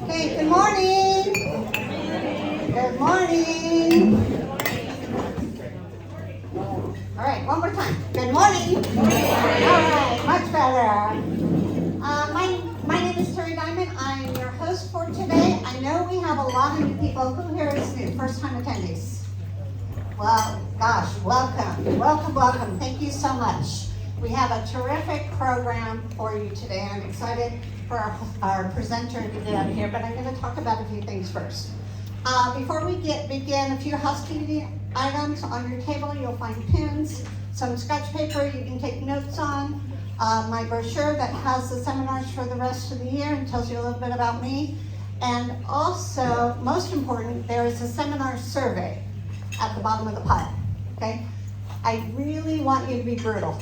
Okay, good morning. Good morning. All right, one more time. Good morning. All right, much better. My name is Terry Diamond. I'm your host for today. I know we have a lot of new people. Who here is new? First-time attendees. Well, gosh, welcome. Welcome, welcome. Thank you so much. We have a terrific program for you today. I'm excited for our presenter to get out here, but I'm going to talk about a few things first. Before we begin, a few housekeeping items. On your table, you'll find pins, some scratch paper you can take notes on, my brochure that has the seminars for the rest of the year and tells you a little bit about me. And also, most important, there is a seminar survey at the bottom of the pile, okay? I really want you to be brutal.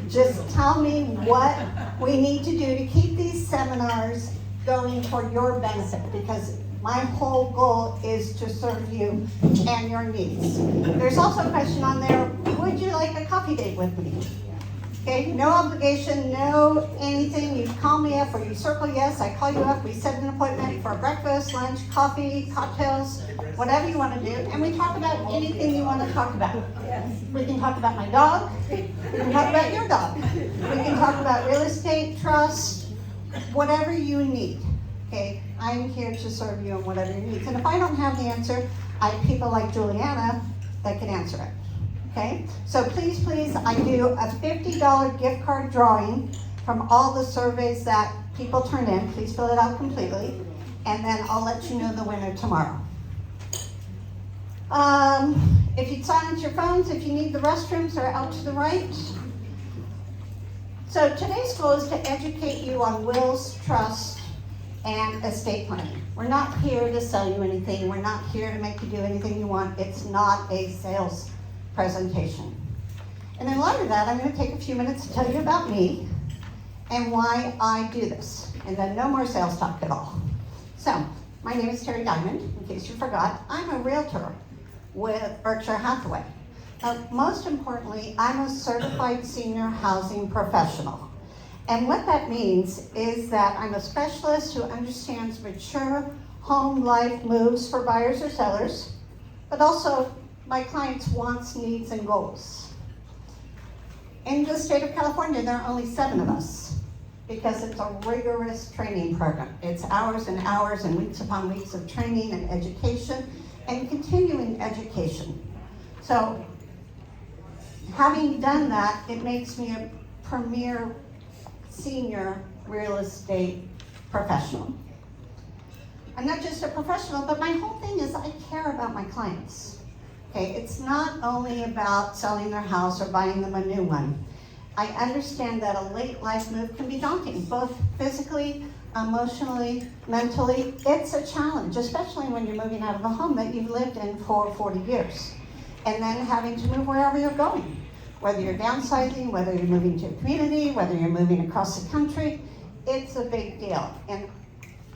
Just tell me what we need to do to keep these seminars going for your benefit, because my whole goal is to serve you and your needs. There's also a question on there, would you like a coffee date with me? Okay, no obligation, no anything. You call me up or you circle yes, I call you up, we set an appointment for breakfast, lunch, coffee, cocktails, whatever you want to do, and we talk about anything you want to talk about. We can talk about my dog, we can talk about your dog, we can talk about real estate, trust, whatever you need. Okay, I'm here to serve you in whatever you need. And if I don't have the answer, I have people like Julianna that can answer it. Okay, so please, I do a $50 gift card drawing from all the surveys that people turn in. Please fill it out completely, and then I'll let you know the winner tomorrow. If you'd silence your phones, if you need the restrooms, they're out to the right. So today's goal is to educate you on wills, trust, and estate planning. We're not here to sell you anything. We're not here to make you do anything you want. It's not a sales presentation. And in light of that, I'm going to take a few minutes to tell you about me and why I do this. And then no more sales talk at all. So, my name is Terry Diamond, in case you forgot. I'm a realtor with Berkshire Hathaway. Most importantly, I'm a certified senior housing professional. And what that means is that I'm a specialist who understands mature home life moves for buyers or sellers, but also my clients' wants, needs, and goals. In the state of California, there are only 7 of us because it's a rigorous training program. It's hours and hours and weeks upon weeks of training and education and continuing education. So, having done that, it makes me a premier senior real estate professional. I'm not just a professional, but my whole thing is I care about my clients. Okay, it's not only about selling their house or buying them a new one. I understand that a late life move can be daunting, both physically, emotionally, mentally. It's a challenge, especially when you're moving out of a home that you've lived in for 40 years. And then having to move wherever you're going. Whether you're downsizing, whether you're moving to a community, whether you're moving across the country, it's a big deal. And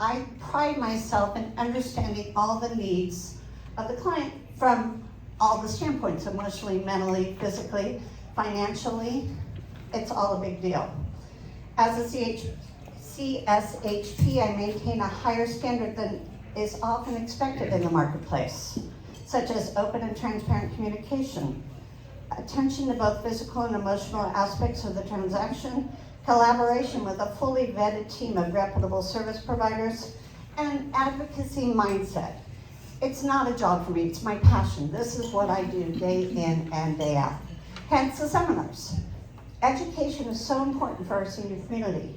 I pride myself in understanding all the needs of the client from all the standpoints, emotionally, mentally, physically, financially. It's all a big deal. As a CSHP, I maintain a higher standard than is often expected in the marketplace, such as open and transparent communication, attention to both physical and emotional aspects of the transaction, collaboration with a fully vetted team of reputable service providers, and advocacy mindset. It's not a job for me, it's my passion. This is what I do day in and day out. Hence the seminars. Education is so important for our senior community.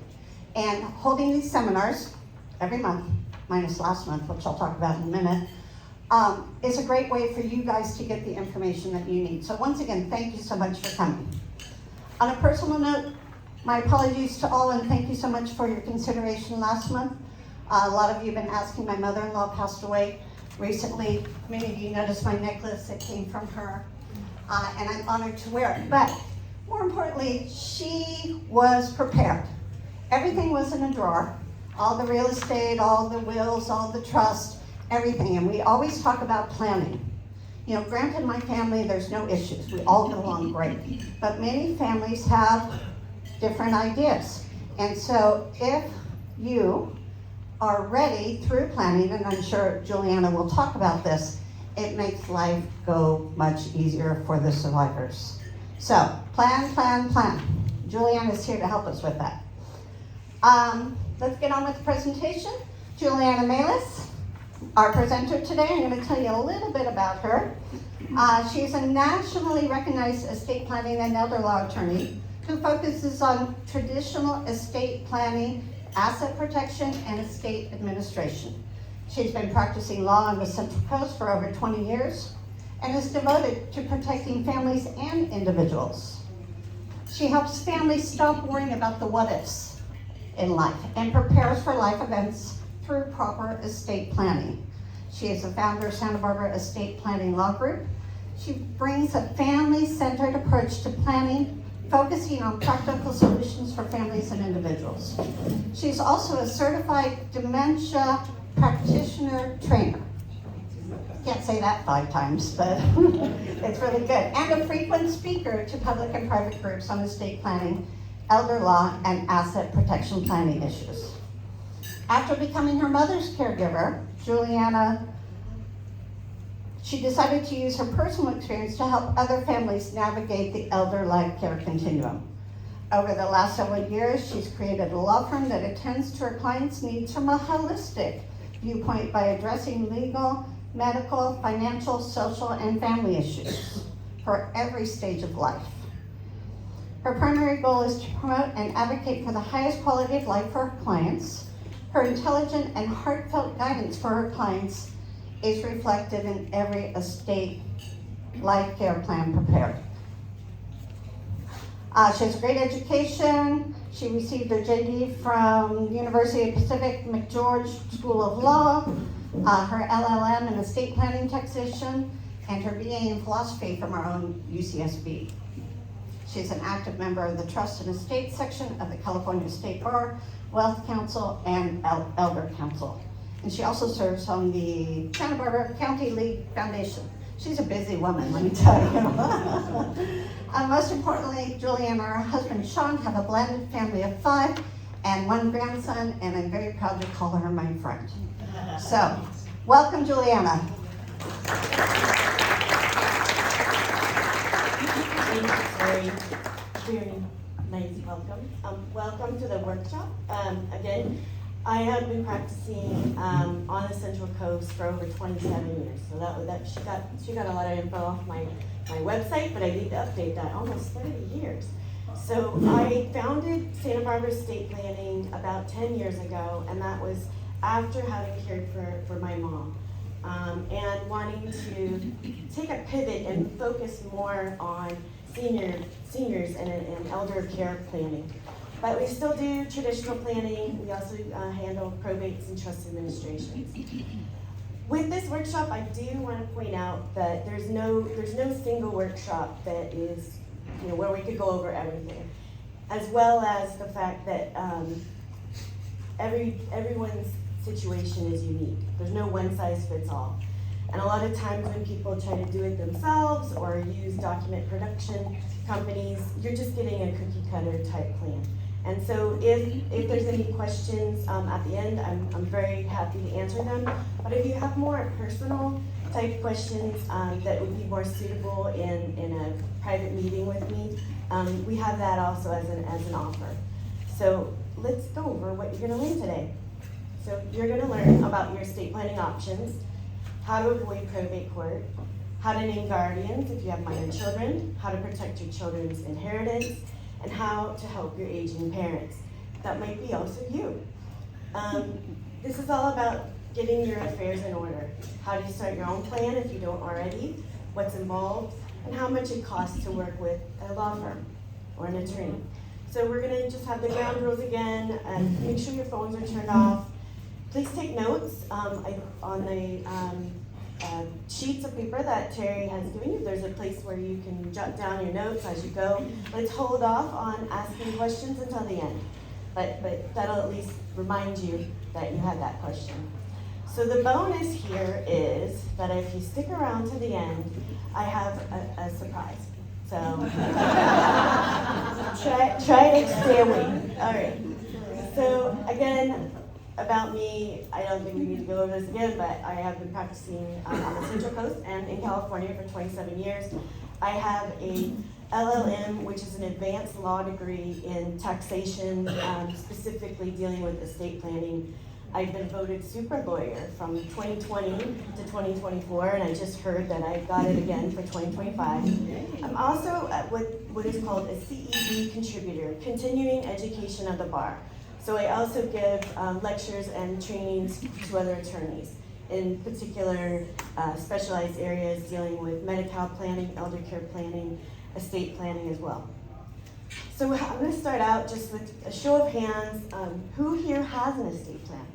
And holding these seminars every month, minus last month, which I'll talk about in a minute, is a great way for you guys to get the information that you need. So once again, thank you so much for coming. On a personal note, my apologies to all and thank you so much for your consideration last month. A lot of you have been asking. My mother-in-law passed away recently. Many of you noticed my necklace. It came from her, and I'm honored to wear it. But more importantly, she was prepared. Everything was in a drawer. All the real estate, all the wills, all the trust, everything. And we always talk about planning. You know, granted, my family, there's no issues. We all get along great. But many families have different ideas. And so if you are ready through planning, and I'm sure Julianna will talk about this, it makes life go much easier for the survivors. So, plan, plan, plan. Julianna's here to help us with that. Let's get on with the presentation. Julianna Malis, our presenter today. I'm going to tell you a little bit about her. She's a nationally recognized estate planning and elder law attorney who focuses on traditional estate planning, asset protection, and estate administration. She's been practicing law on the Central Coast for over 20 years and is devoted to protecting families and individuals. She helps families stop worrying about the what-ifs in life and prepares for life events through proper estate planning. She is the founder of Santa Barbara Estate Planning Law Group. She brings a family-centered approach to planning, focusing on practical solutions for families and individuals. She's also a certified dementia practitioner trainer. Can't say that 5 times, but it's really good. And a frequent speaker to public and private groups on estate planning, elder law, and asset protection planning issues. After becoming her mother's caregiver, Julianna, she decided to use her personal experience to help other families navigate the elder life care continuum. Over the last several years, she's created a law firm that attends to her clients' needs from a holistic viewpoint by addressing legal, medical, financial, social, and family issues for every stage of life. Her primary goal is to promote and advocate for the highest quality of life for her clients. Her intelligent and heartfelt guidance for her clients is reflected in every estate life care plan prepared. She has great education. She received her JD from University of Pacific McGeorge School of Law, her LLM in estate planning taxation, and her BA in philosophy from her own UCSB. She's an active member of the Trust and Estate section of the California State Bar, Wealth Council, and Elder Council. And she also serves on the Santa Barbara County League Foundation. She's a busy woman, let me tell you. Most importantly, Julianna and her husband Sean have a blended family of 5 and 1 grandson, and I'm very proud to call her my friend. So, welcome, Julianna. Thank you, very nice welcome. Welcome to the workshop. Again, I have been practicing on the Central Coast for over 27 years. So she got a lot of info off my website, but I need to update that. Almost 30 years. So I founded Santa Barbara Estate Planning about 10 years ago, and that was after having cared for my mom. And wanting to take a pivot and focus more on seniors and elder care planning. But we still do traditional planning. We also handle probates and trust administrations. With this workshop, I do want to point out that there's no single workshop that is, where we could go over everything, as well as the fact that everyone's situation is unique. There's no one size fits all. And a lot of times when people try to do it themselves or use document production companies, you're just getting a cookie cutter type plan. And so if there's any questions at the end, I'm very happy to answer them. But if you have more personal type questions that would be more suitable in a private meeting with me, we have that also as an offer. So let's go over what you're gonna learn today. So you're gonna learn about your estate planning options, how to avoid probate court, how to name guardians if you have minor children, how to protect your children's inheritance, and how to help your aging parents. That might be also you. This is all about getting your affairs in order. How do you start your own plan if you don't already? What's involved? And how much it costs to work with a law firm. or an attorney. So we're gonna just have the ground rules again, and make sure your phones are turned off. Please take notes on the sheets of paper that Terry has given you. There's a place where you can jot down your notes as you go. Let's hold off on asking questions until the end. But that'll at least remind you that you had that question. So the bonus here is that if you stick around to the end, I have a surprise. So try to stay awake. All right. So again, about me, I don't think we need to go over this again, but I have been practicing on the Central Coast and in California for 27 years. I have a LLM, which is an advanced law degree in taxation, specifically dealing with estate planning. I've been voted super lawyer from 2020 to 2024, and I just heard that I got it again for 2025. I'm also what is called a CEB contributor, continuing education of the bar. So I also give lectures and trainings to other attorneys, in particular specialized areas dealing with Medi-Cal planning, elder care planning, estate planning as well. So I'm going to start out just with a show of hands. Who here has an estate plan?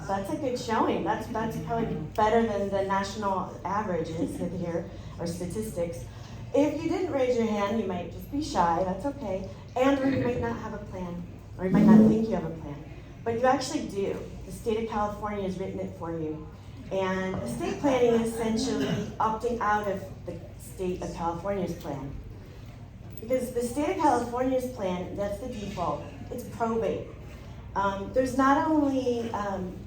That's a good showing. That's probably better than the national averages here, or statistics. If you didn't raise your hand, you might just be shy. That's okay. And or you might not have a plan, or you might not think you have a plan. But you actually do. The state of California has written it for you. And estate planning is essentially opting out of the state of California's plan. Because the state of California's plan, that's the default, it's probate. There's not only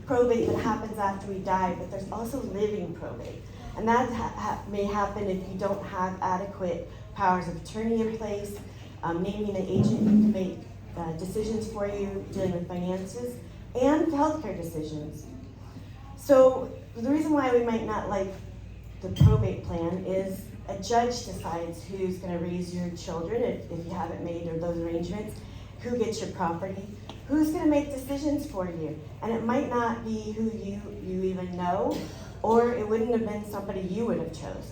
probate that happens after we die, but there's also living probate. And that may happen if you don't have adequate powers of attorney in place, naming an agent who can make decisions for you, dealing with finances, and healthcare decisions. So the reason why we might not like the probate plan is a judge decides who's going to raise your children if you haven't made those arrangements, who gets your property, who's going to make decisions for you. And it might not be who you even know, or it wouldn't have been somebody you would have chose.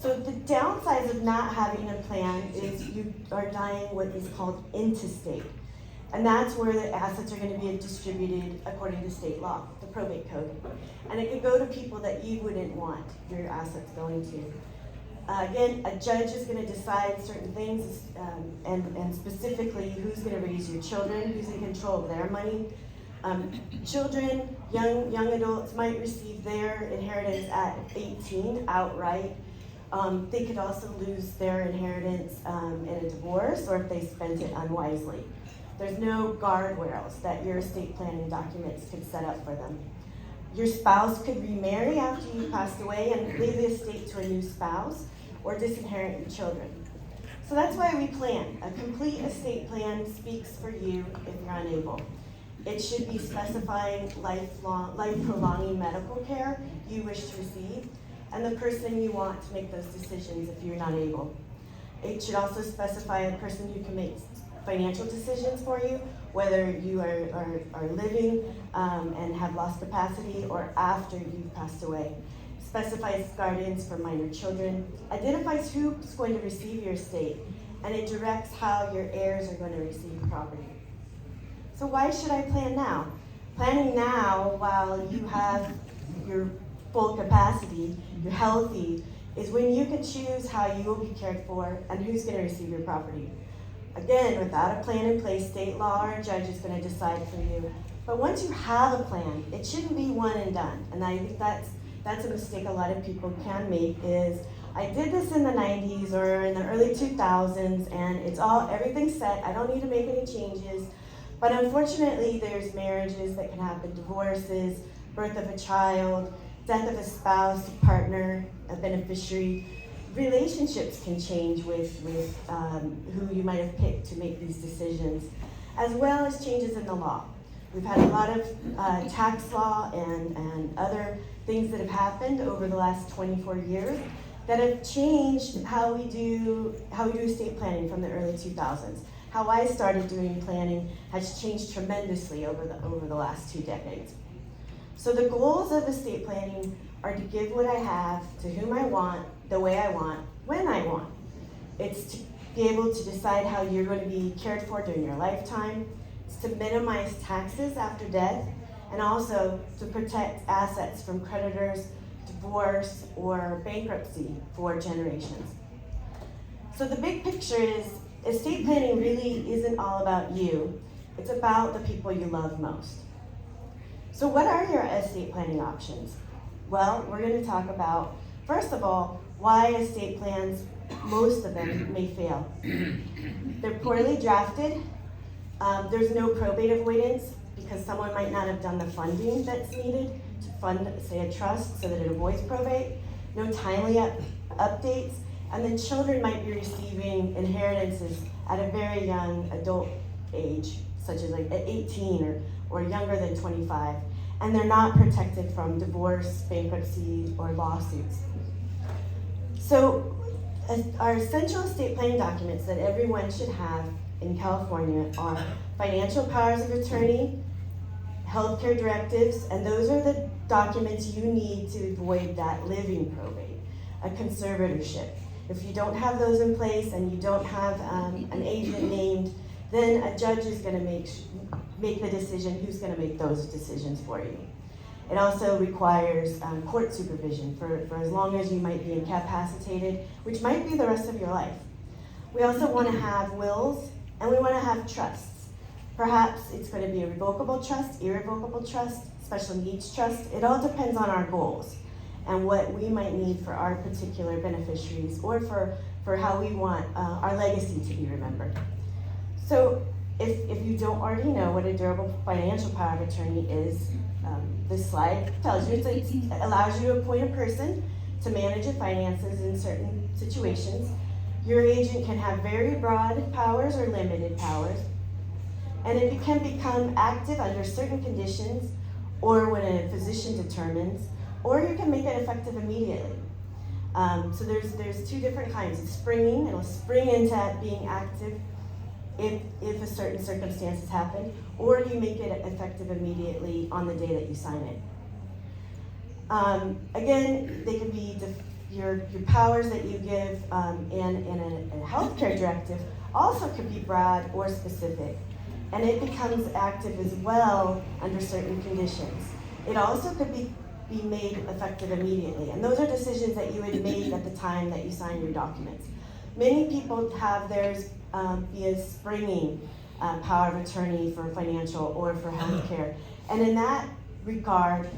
So the downsides of not having a plan is you are dying what is called intestate. And that's where the assets are going to be distributed according to state law, the probate code. And it could go to people that you wouldn't want your assets going to. Again, a judge is going to decide certain things, and specifically who's going to raise your children, who's in control of their money. Children, young adults might receive their inheritance at 18 outright. They could also lose their inheritance in a divorce, or if they spent it unwisely. There's no guardrails that your estate planning documents could set up for them. Your spouse could remarry after you passed away and leave the estate to a new spouse, or disinherit your children. So that's why we plan. A complete estate plan speaks for you if you're unable. It should be specifying life-prolonging medical care you wish to receive, and the person you want to make those decisions if you're not able. It should also specify a person who can make financial decisions for you, whether you are living and have lost capacity, or after you've passed away. Specifies guardians for minor children, identifies who's going to receive your estate, and it directs how your heirs are going to receive the property. So why should I plan now? Planning now while you have your full capacity, you're healthy, is when you can choose how you will be cared for and who's going to receive your property. Again, without a plan in place, state law or a judge is going to decide for you. But once you have a plan, it shouldn't be one and done. And I think that's a mistake a lot of people can make, is I did this in the 90s or in the early 2000s, and everything's set, I don't need to make any changes. But unfortunately, there's marriages that can happen, divorces, birth of a child, death of a spouse, a partner, a beneficiary. Relationships can change with who you might have picked to make these decisions, as well as changes in the law. We've had a lot of tax law and other things that have happened over the last 24 years that have changed how we do estate planning from the early 2000s. How I started doing planning has changed tremendously over the last 2 decades. So the goals of estate planning are to give what I have to whom I want, the way I want, when I want. It's to be able to decide how you're going to be cared for during your lifetime. It's to minimize taxes after death, and also to protect assets from creditors, divorce, or bankruptcy for generations. So the big picture is estate planning really isn't all about you. It's about the people you love most. So what are your estate planning options? Well, we're going to talk about, first of all, why estate plans, most of them, may fail. They're poorly drafted. There's no probate avoidance because someone might not have done the funding that's needed to fund, say, a trust so that it avoids probate. No timely updates. And then children might be receiving inheritances at a very young adult age, such as like at 18 or younger than 25. And they're not protected from divorce, bankruptcy, or lawsuits. So our essential estate planning documents that everyone should have in California are financial powers of attorney, healthcare directives, and those are the documents you need to avoid that living probate, a conservatorship. If you don't have those in place and you don't have an agent named, then a judge is going to make the decision who's going to make those decisions for you. It also requires court supervision for as long as you might be incapacitated, which might be the rest of your life. We also want to have wills, and we want to have trusts. Perhaps it's going to be a revocable trust, irrevocable trust, special needs trust. It all depends on our goals and what we might need for our particular beneficiaries or for how we want our legacy to be remembered. So if you don't already know what a durable financial power of attorney is, this slide tells you. It allows you to appoint a person to manage your finances in certain situations. Your agent can have very broad powers or limited powers, and it can become active under certain conditions or when a physician determines, or you can make it effective immediately. So there's two different kinds. It's springing, it'll spring into being active if a certain circumstances happen, or you make it effective immediately on the day that you sign it. Again, they can be your powers that you give in a healthcare directive also could be broad or specific, and it becomes active as well under certain conditions. It also could be made effective immediately, and those are decisions that you would make at the time that you sign your documents. Many people have theirs be a springing power of attorney for financial or for healthcare, and in that regard,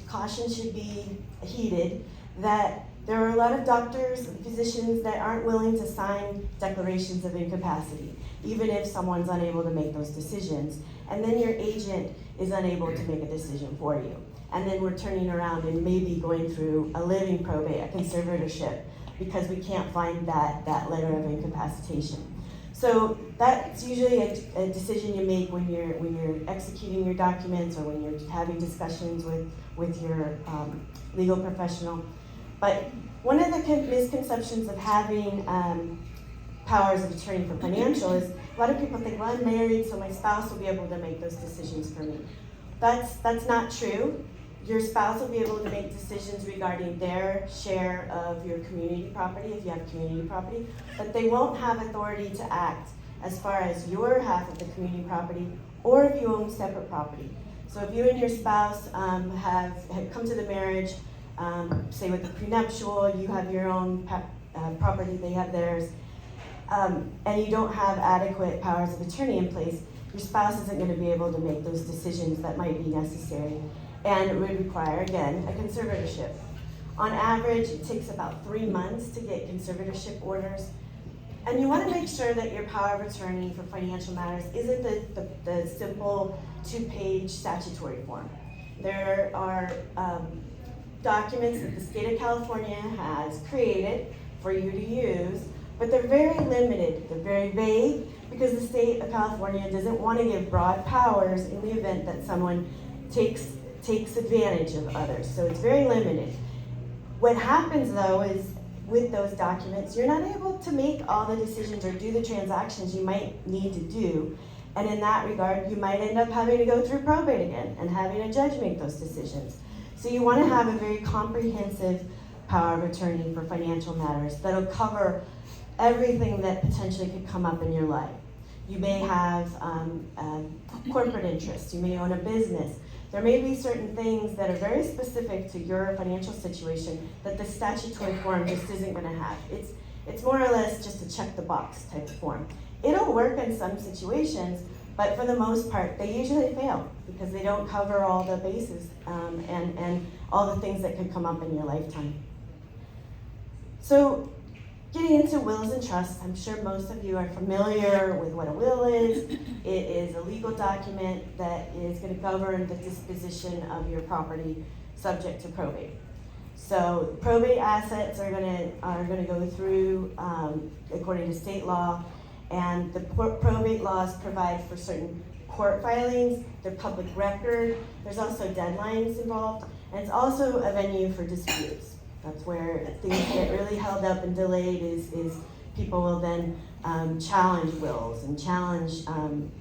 caution should be heeded that there are a lot of doctors and physicians that aren't willing to sign declarations of incapacity, even if someone's unable to make those decisions, and then your agent is unable to make a decision for you. And then we're turning around and maybe going through a living probate, a conservatorship, because we can't find that letter of incapacitation. So that's usually a decision you make when you're executing your documents or when you're having discussions with your legal professional. But one of the misconceptions of having powers of attorney for financial is a lot of people think, well, I'm married, so my spouse will be able to make those decisions for me. That's not true. Your spouse will be able to make decisions regarding their share of your community property, if you have community property, but they won't have authority to act as far as your half of the community property or if you own separate property. So if you and your spouse have come to the marriage, say with the prenuptial, you have your own property, they have theirs, and you don't have adequate powers of attorney in place, your spouse isn't going to be able to make those decisions that might be necessary. And it would require, again, a conservatorship. On average, it takes about 3 months to get conservatorship orders. And you want to make sure that your power of attorney for financial matters isn't the simple 2-page statutory form. There are documents that the state of California has created for you to use, but they're very limited. They're very vague because the state of California doesn't want to give broad powers in the event that someone takes advantage of others, so it's very limited. What happens though is with those documents, you're not able to make all the decisions or do the transactions you might need to do, and in that regard, you might end up having to go through probate again and having a judge make those decisions. So you want to have a very comprehensive power of attorney for financial matters that'll cover everything that potentially could come up in your life. You may have corporate interests, you may own a business. There may be certain things that are very specific to your financial situation that the statutory form just isn't going to have. It's more or less just a check the box type of form. It'll work in some situations, but for the most part, they usually fail because they don't cover all the bases and all the things that could come up in your lifetime. So, getting into wills and trusts, I'm sure most of you are familiar with what a will is. It is a legal document that is going to govern the disposition of your property subject to probate. So probate assets are going to go through according to state law, and the probate laws provide for certain court filings, they're public record, there's also deadlines involved, and it's also a venue for disputes. That's where things get really held up and delayed is people will then challenge wills and challenge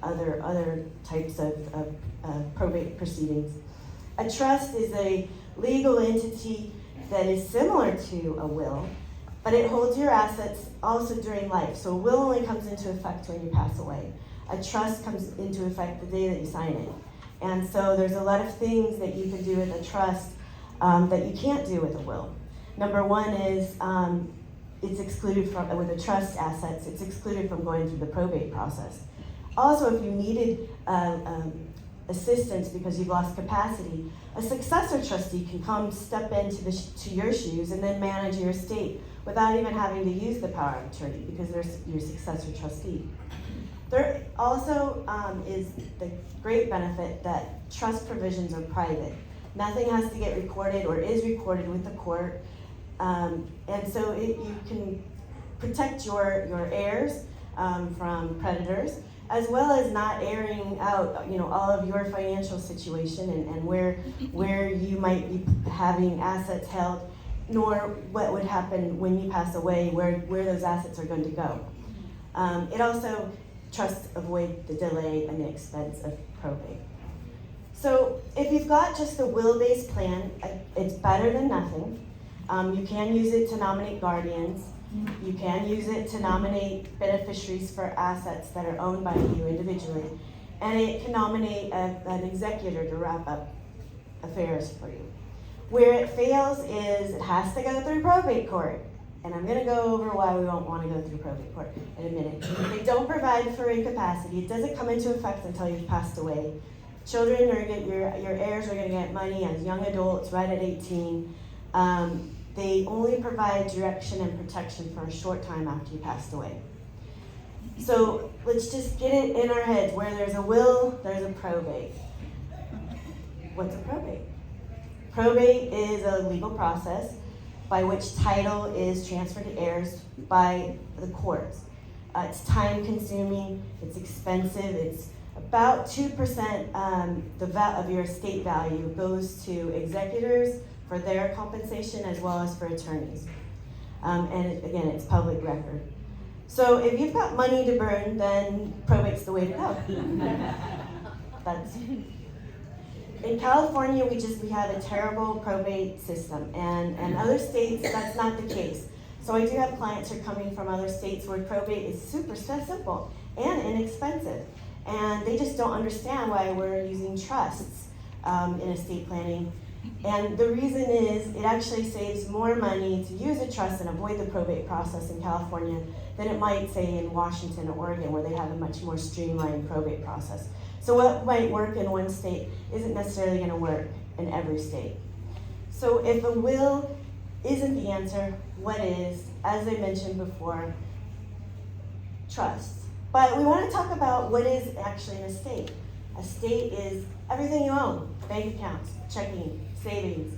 other types of probate proceedings. A trust is a legal entity that is similar to a will, but it holds your assets also during life. So a will only comes into effect when you pass away. A trust comes into effect the day that you sign it. And so there's a lot of things that you can do with a trust that you can't do with a will. Number one is it's excluded from, with the trust assets, it's excluded from going through the probate process. Also, if you needed assistance because you've lost capacity, a successor trustee can come step into to your shoes and then manage your estate without even having to use the power of attorney because they're your successor trustee. There also is the great benefit that trust provisions are private. Nothing has to get recorded or is recorded with the court. And so you can protect your heirs from predators, as well as not airing out, all of your financial situation and where you might be having assets held, nor what would happen when you pass away, where those assets are going to go. It also trusts avoid the delay and the expense of probate. So if you've got just a will-based plan, it's better than nothing. You can use it to nominate guardians. You can use it to nominate beneficiaries for assets that are owned by you individually. And it can nominate an executor to wrap up affairs for you. Where it fails is it has to go through probate court. And I'm going to go over why we won't want to go through probate court in a minute. They don't provide for incapacity. It doesn't come into effect until you've passed away. Children are your heirs are going to get money as young adults right at 18. They only provide direction and protection for a short time after you passed away. So let's just get it in our heads. Where there's a will, there's a probate. What's a probate? Probate is a legal process by which title is transferred to heirs by the courts. It's time consuming, it's expensive, it's about 2% of your estate value goes to executors for their compensation as well as for attorneys. And again, it's public record. So if you've got money to burn, then probate's the way to go. In California, we have a terrible probate system, and other states, that's not the case. So I do have clients who are coming from other states where probate is super simple and inexpensive. And they just don't understand why we're using trusts in estate planning. And the reason is it actually saves more money to use a trust and avoid the probate process in California than it might, say, in Washington or Oregon, where they have a much more streamlined probate process. So what might work in one state isn't necessarily going to work in every state. So if a will isn't the answer, what is? As I mentioned before, trust. But we want to talk about what is actually an estate. A estate is everything you own: bank accounts, checking, savings,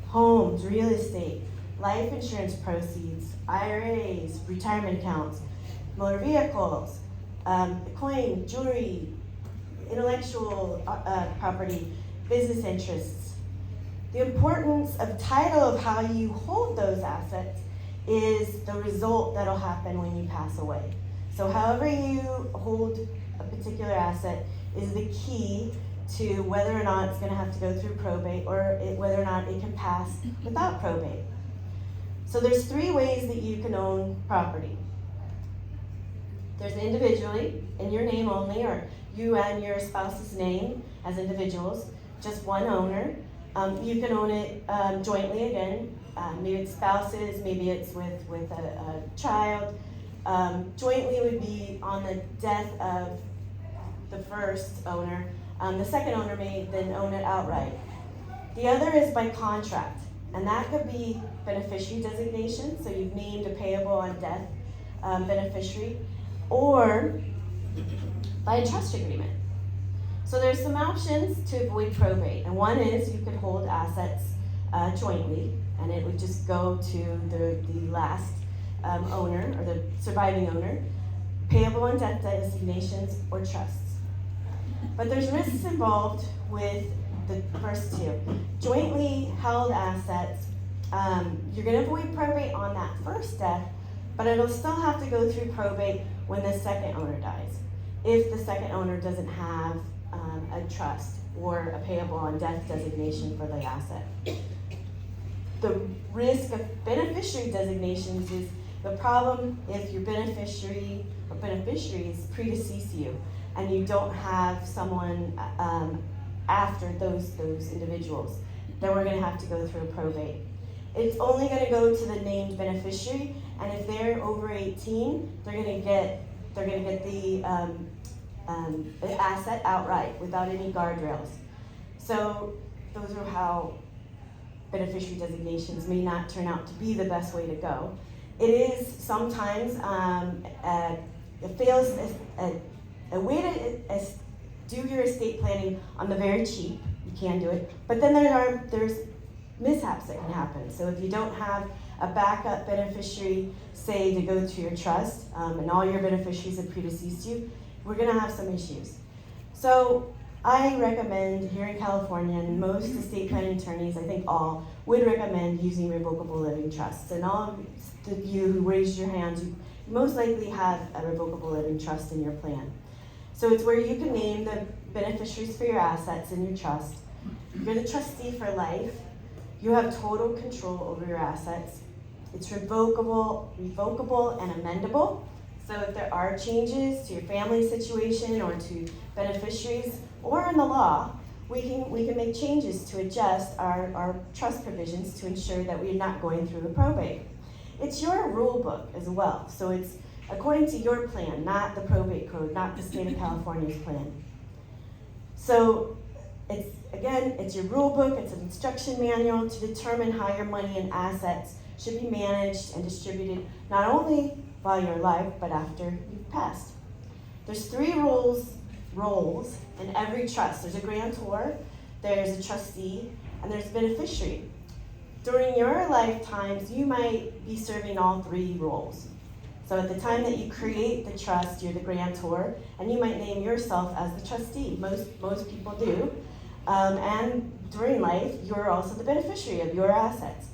homes, real estate, life insurance proceeds, IRAs, retirement accounts, motor vehicles, coin, jewelry, intellectual property, business interests. The importance of title of how you hold those assets is the result that'll happen when you pass away. So however you hold a particular asset is the key to whether or not it's going to have to go through probate or whether or not it can pass without probate. So there's 3 ways that you can own property. There's individually, in your name only, or you and your spouse's name as individuals, just one owner. You can own it jointly again. Maybe it's spouses, maybe it's with a child. Jointly would be on the death of the first owner. The second owner may then own it outright. The other is by contract, and that could be beneficiary designation, so you've named a payable on death beneficiary, or by a trust agreement. So there's some options to avoid probate, and one is you could hold assets jointly, and it would just go to the last owner, or the surviving owner, payable on death designations or trusts. But there's risks involved with the first two. Jointly held assets, you're going to avoid probate on that first death, but it'll still have to go through probate when the second owner dies, if the second owner doesn't have a trust or a payable on death designation for the asset. The risk of beneficiary designations is the problem if your beneficiary or beneficiaries predecease you and you don't have someone after those individuals. Then we're going to have to go through a probate. It's only going to go to the named beneficiary, and if they're over 18, they're going to get the asset outright without any guardrails. So those are how beneficiary designations may not turn out to be the best way to go. It is sometimes a way to do your estate planning on the very cheap. You can do it, but then there's mishaps that can happen. So if you don't have a backup beneficiary, say, to go to your trust, and all your beneficiaries have predeceased you, we're going to have some issues. So I recommend, here in California, and most estate planning attorneys, I think all, would recommend using revocable living trusts. And all of you who raised your hands, you most likely have a revocable living trust in your plan. So it's where you can name the beneficiaries for your assets in your trust. You're the trustee for life. You have total control over your assets. It's revocable and amendable. So if there are changes to your family situation or to beneficiaries or in the law, we can make changes to adjust our trust provisions to ensure that we're not going through a probate. It's your rule book as well. So it's according to your plan, not the probate code, not the state of California's plan. So it's your rule book, it's an instruction manual to determine how your money and assets should be managed and distributed, not only while you're alive, but after you've passed. There's 3 roles in every trust. There's a grantor, there's a trustee, and there's a beneficiary. During your lifetimes, you might be serving all 3 roles. So at the time that you create the trust, you're the grantor, and you might name yourself as the trustee. Most people do. And during life, you're also the beneficiary of your assets.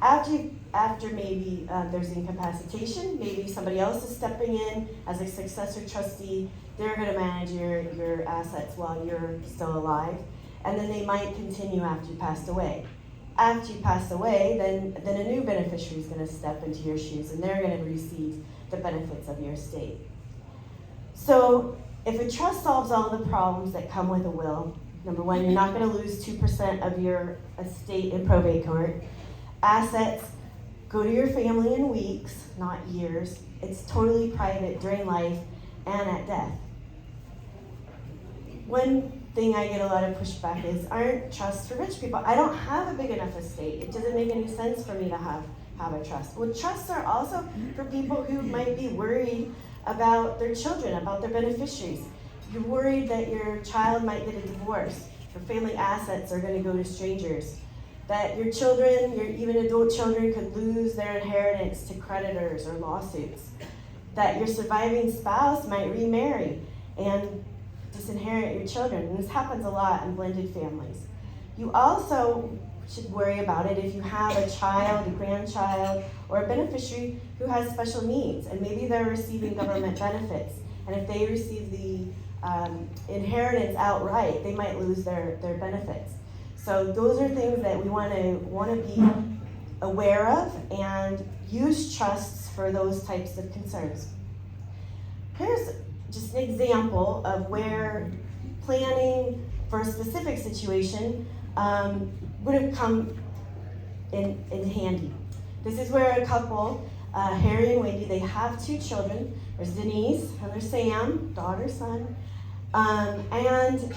After maybe there's incapacitation, maybe somebody else is stepping in as a successor trustee, they're going to manage your assets while you're still alive, and then they might continue after you passed away. After you pass away, then a new beneficiary is going to step into your shoes, and they're going to receive the benefits of your estate. So if a trust solves all the problems that come with a will, number one, you're not going to lose 2% of your estate in probate court. Assets go to your family in weeks, not years. It's totally private during life and at death. One thing I get a lot of pushback is, aren't trusts for rich people? I don't have a big enough estate. It doesn't make any sense for me to have a trust. Well, trusts are also for people who might be worried about their children, about their beneficiaries. You're worried that your child might get a divorce, your family assets are going to go to strangers, that your children, your even adult children, could lose their inheritance to creditors or lawsuits, that your surviving spouse might remarry and disinherit your children. And this happens a lot in blended families. You also should worry about it if you have a child, a grandchild, or a beneficiary who has special needs, and maybe they're receiving government benefits. And if they receive the inheritance outright, they might lose their benefits. So those are things that we want to be aware of and use trusts for those types of concerns. here's just an example of where planning for a specific situation would have come in handy. This is where a couple, Harry and Wendy, they have 2 children. There's Denise and there's Sam, daughter, son. And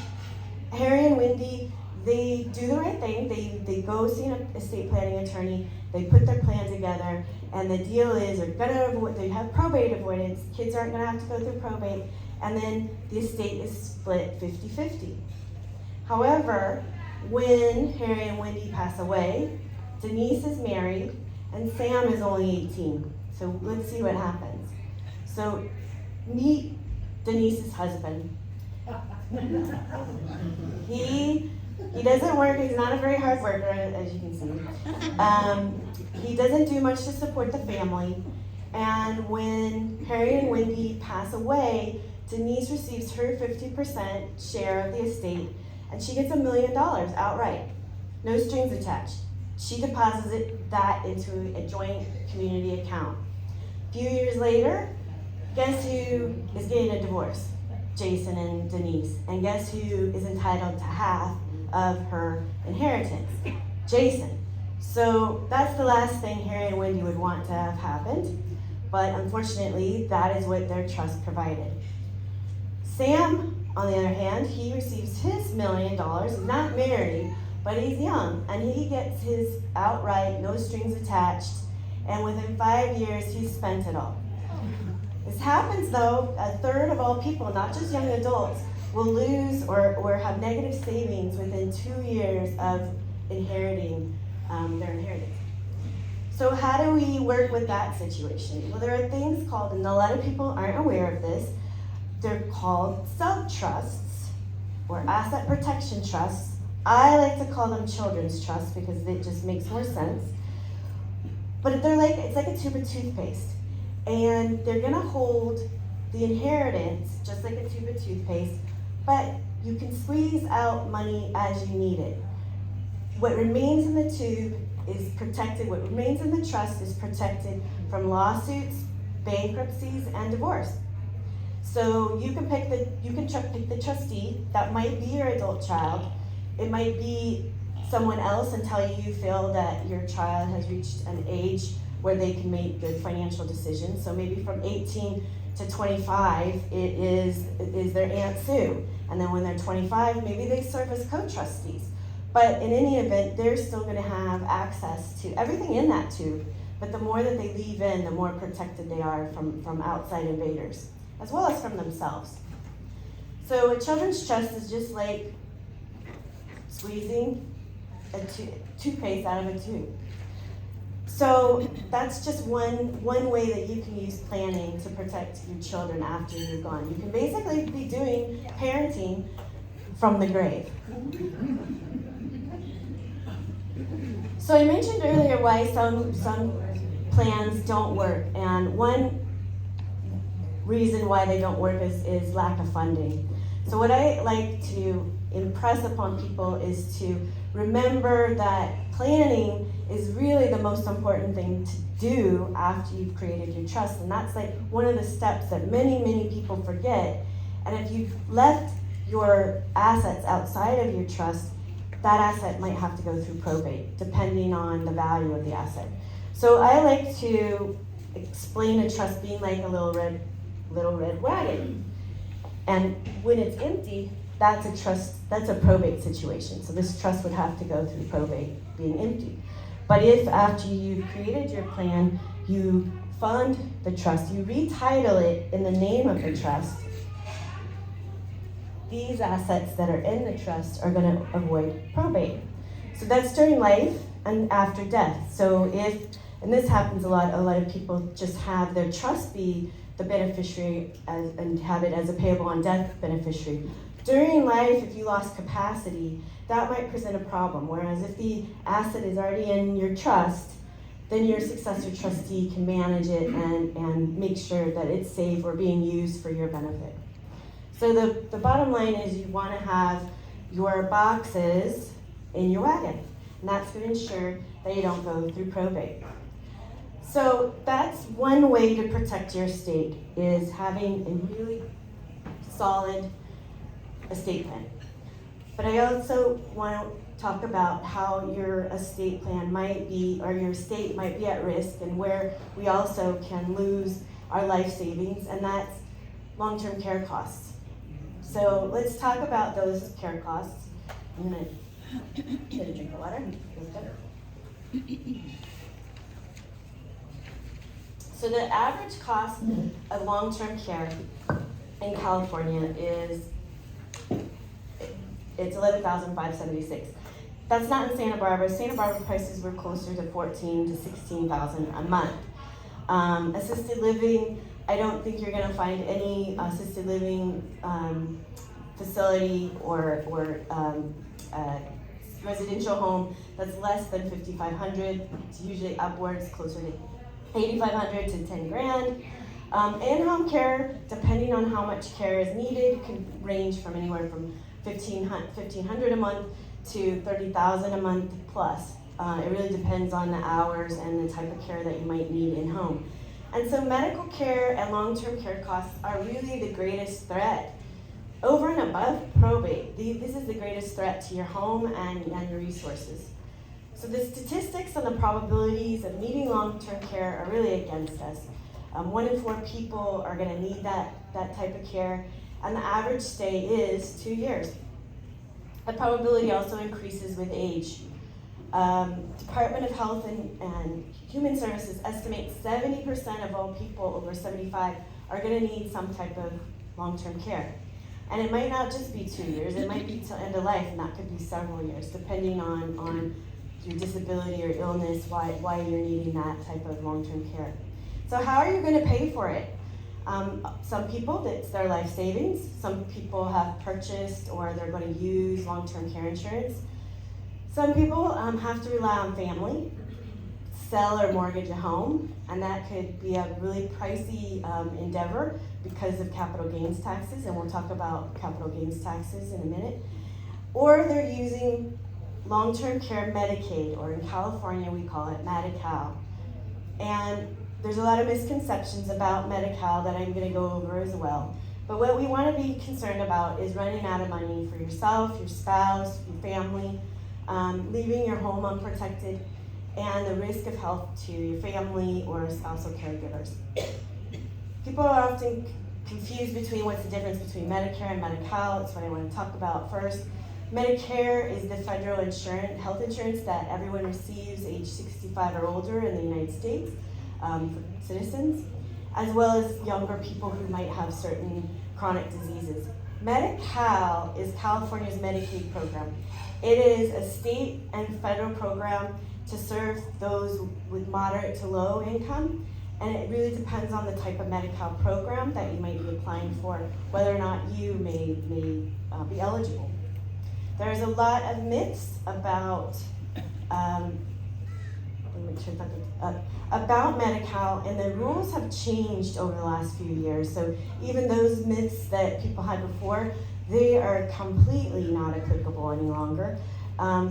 Harry and Wendy, they do the right thing. They go see an estate planning attorney. They put their plan together, and the deal is they have probate avoidance. Kids aren't gonna have to go through probate, and then the estate is split 50-50. However, when Harry and Wendy pass away, Denise is married, and Sam is only 18. So let's see what happens. So meet Denise's husband. He doesn't work, he's not a very hard worker, as you can see. He doesn't do much to support the family. And when Harry and Wendy pass away, Denise receives her 50% share of the estate, and she gets $1 million outright. No strings attached. She deposits that into a joint community account. A few years later, guess who is getting a divorce? Jason and Denise. And guess who is entitled to half of her inheritance? Jason. So that's the last thing Harry and Wendy would want to have happened, but unfortunately, that is what their trust provided. Sam, on the other hand, he receives his $1 million. He's not married, but he's young, and he gets his outright, no strings attached, and within 5 years, he's spent it all. This happens though, 1/3 of all people, not just young adults, will lose or have negative savings within 2 years of inheriting their inheritance. So how do we work with that situation? Well, there are things called, and a lot of people aren't aware of this, they're called sub-trusts or asset protection trusts. I like to call them children's trusts because it just makes more sense. But it's like a tube of toothpaste. And they're gonna hold the inheritance just like a tube of toothpaste, but you can squeeze out money as you need it. What remains in the tube is protected, what remains in the trust is protected from lawsuits, bankruptcies, and divorce. So you can pick the trustee. That might be your adult child. It might be someone else until you feel that your child has reached an age where they can make good financial decisions. So maybe from 18 to 25, it is their Aunt Sue. And then when they're 25, maybe they serve as co-trustees. But in any event, they're still gonna have access to everything in that tube. But the more that they leave in, the more protected they are from outside invaders, as well as from themselves. So a children's trust is just like squeezing a toothpaste out of a tube. So that's just one way that you can use planning to protect your children after you're gone. You can basically be doing parenting from the grave. So I mentioned earlier why some plans don't work, and one reason why they don't work is lack of funding. So what I like to impress upon people is to remember that planning is really the most important thing to do after you've created your trust, and that's like one of the steps that many people forget. And if you've left your assets outside of your trust, that asset might have to go through probate, depending on the value of the asset. So I like to explain a trust being like a little red wagon. And when it's empty, that's a probate situation. So this trust would have to go through probate being empty. But if after you created your plan, you fund the trust, you retitle it in the name of the trust, these assets that are in the trust are going to avoid probate. So that's during life and after death. So and this happens a lot of people just have their trust be the beneficiary and have it as a payable on death beneficiary. During life, if you lost capacity, that might present a problem. Whereas if the asset is already in your trust, then your successor trustee can manage it and make sure that it's safe or being used for your benefit. So the bottom line is you want to have your boxes in your wagon, and that's going to ensure that you don't go through probate. So that's one way to protect your estate, is having a really solid estate plan. But I also want to talk about how your estate plan might be, or your estate might be at risk, and where we also can lose our life savings, and that's long-term care costs. So let's talk about those care costs. I'm gonna get a drink of water. So the average cost of long-term care in California is, it's $11,576. That's not in Santa Barbara. Santa Barbara prices were closer to $14,000 to $16,000 a month. Assisted living, I don't think you're going to find any assisted living facility or residential home that's less than $5,500. It's usually upwards, closer to $8,500 to $10,000. In-home care, depending on how much care is needed, can range from anywhere from $1,500 a month to $30,000 a month plus. It really depends on the hours and the type of care that you might need in home. And so medical care and long-term care costs are really the greatest threat. Over and above probate, this is the greatest threat to your home and your resources. So the statistics and the probabilities of needing long-term care are really against us. 1 in 4 people are going to need that type of care, and the average stay is 2 years. The probability also increases with age. Department of Health and Human Services estimates 70% of all people over 75 are going to need some type of long-term care. And it might not just be 2 years, it might be till end of life, and that could be several years, depending on your disability or illness, why you're needing that type of long-term care. So how are you going to pay for it? Some people, it's their life savings. Some people have purchased or they're going to use long-term care insurance. Some people have to rely on family, sell or mortgage a home, and that could be a really pricey endeavor because of capital gains taxes, and we'll talk about capital gains taxes in a minute. Or they're using long-term care Medicaid, or in California we call it Medi-Cal. And there's a lot of misconceptions about Medi-Cal that I'm going to go over as well. But what we want to be concerned about is running out of money for yourself, your spouse, your family, leaving your home unprotected, and the risk of health to your family or spousal caregivers. People are often confused between what's the difference between Medicare and Medi-Cal. That's what I want to talk about first. Medicare is the federal health insurance that everyone receives age 65 or older in the United States, for citizens, as well as younger people who might have certain chronic diseases. Medi-Cal is California's Medicaid program. It is a state and federal program to serve those with moderate to low income, and it really depends on the type of Medi-Cal program that you might be applying for, whether or not you may be eligible. There's a lot of myths about Medi-Cal, and the rules have changed over the last few years. So even those myths that people had before, they are completely not applicable any longer.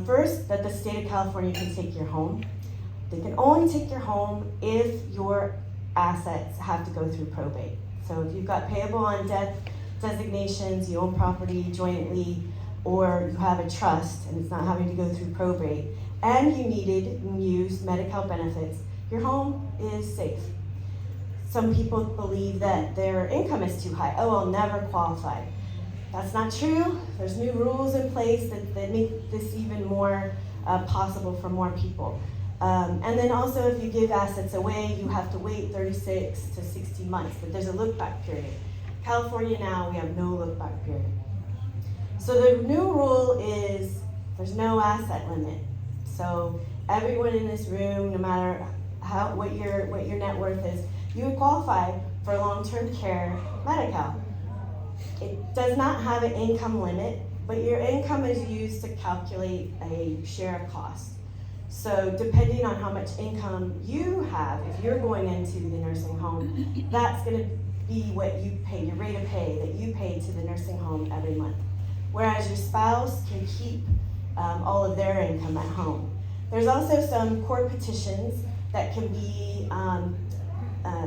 First, that the state of California can take your home. They can only take your home if your assets have to go through probate. So if you've got payable on death designations, you own property jointly, or you have a trust and it's not having to go through probate, and you needed and used Medi-Cal benefits, your home is safe. Some people believe that their income is too high. Oh, I'll never qualify. That's not true. There's new rules in place that make this even more possible for more people. And then also, if you give assets away, you have to wait 36 to 60 months, but there's a look-back period. California now, we have no look-back period. So the new rule is there's no asset limit. So everyone in this room, no matter what your net worth is, you would qualify for long-term care Medi-Cal. It does not have an income limit, but your income is used to calculate a share of cost. So depending on how much income you have, if you're going into the nursing home, that's going to be what you pay, your rate of pay that you pay to the nursing home every month. Whereas your spouse can keep all of their income at home. There's also some court petitions that can be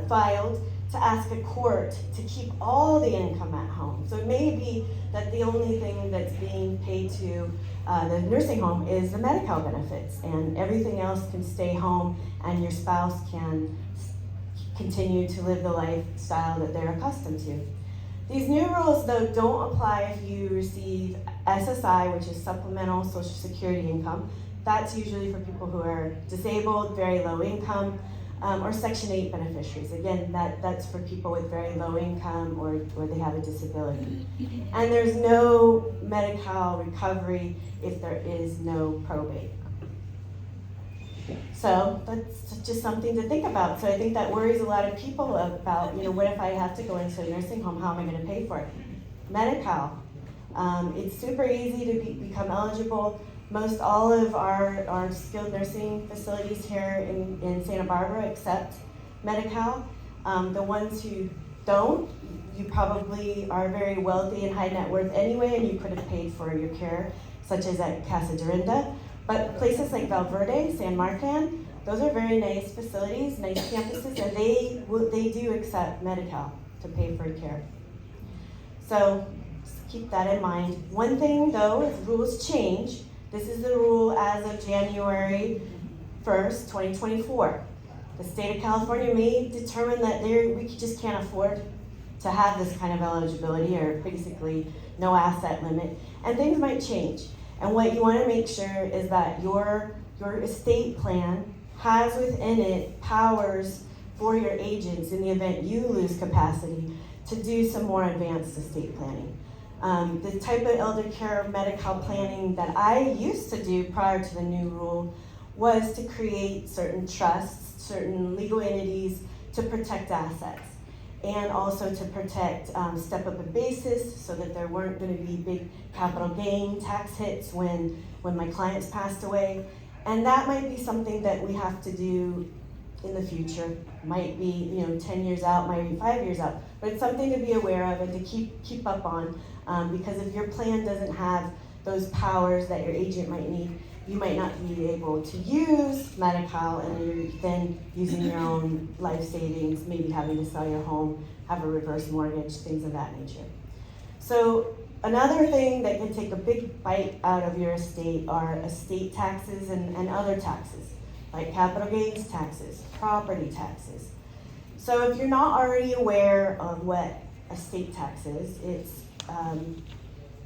filed to ask a court to keep all the income at home. So it may be that the only thing that's being paid to the nursing home is the Medi-Cal benefits, and everything else can stay home and your spouse can continue to live the lifestyle that they're accustomed to. These new rules, though, don't apply if you receive SSI, which is Supplemental Social Security Income. That's usually for people who are disabled, very low income, or Section 8 beneficiaries. Again, that's for people with very low income or they have a disability. And there's no Medi-Cal recovery if there is no probate. So that's just something to think about. So I think that worries a lot of people about, what if I have to go into a nursing home, how am I going to pay for it? Medi-Cal. It's super easy to become eligible. Most all of our skilled nursing facilities here in Santa Barbara accept Medi-Cal. The ones who don't, you probably are very wealthy and high net worth anyway, and you could have paid for your care, such as at Casa Dorinda. But places like Valverde, San Marcan, those are very nice facilities, nice campuses, and they do accept Medi-Cal to pay for care. So just keep that in mind. One thing though, if rules change, this is the rule as of January 1st, 2024. The state of California may determine that we just can't afford to have this kind of eligibility, or basically no asset limit, and things might change. And what you want to make sure is that your estate plan has within it powers for your agents in the event you lose capacity to do some more advanced estate planning. The type of elder care Medi-Cal planning that I used to do prior to the new rule was to create certain trusts, certain legal entities to protect assets, and also to protect step-up in basis so that there weren't going to be big capital gain tax hits when my clients passed away. And that might be something that we have to do in the future. Might be 10 years out, might be 5 years out, but it's something to be aware of and to keep up on, because if your plan doesn't have those powers that your agent might need, you might not be able to use Medi-Cal, and you're then using your own life savings, maybe having to sell your home, have a reverse mortgage, things of that nature. So another thing that can take a big bite out of your estate are estate taxes and other taxes, like capital gains taxes, property taxes. So if you're not already aware of what estate tax is, it's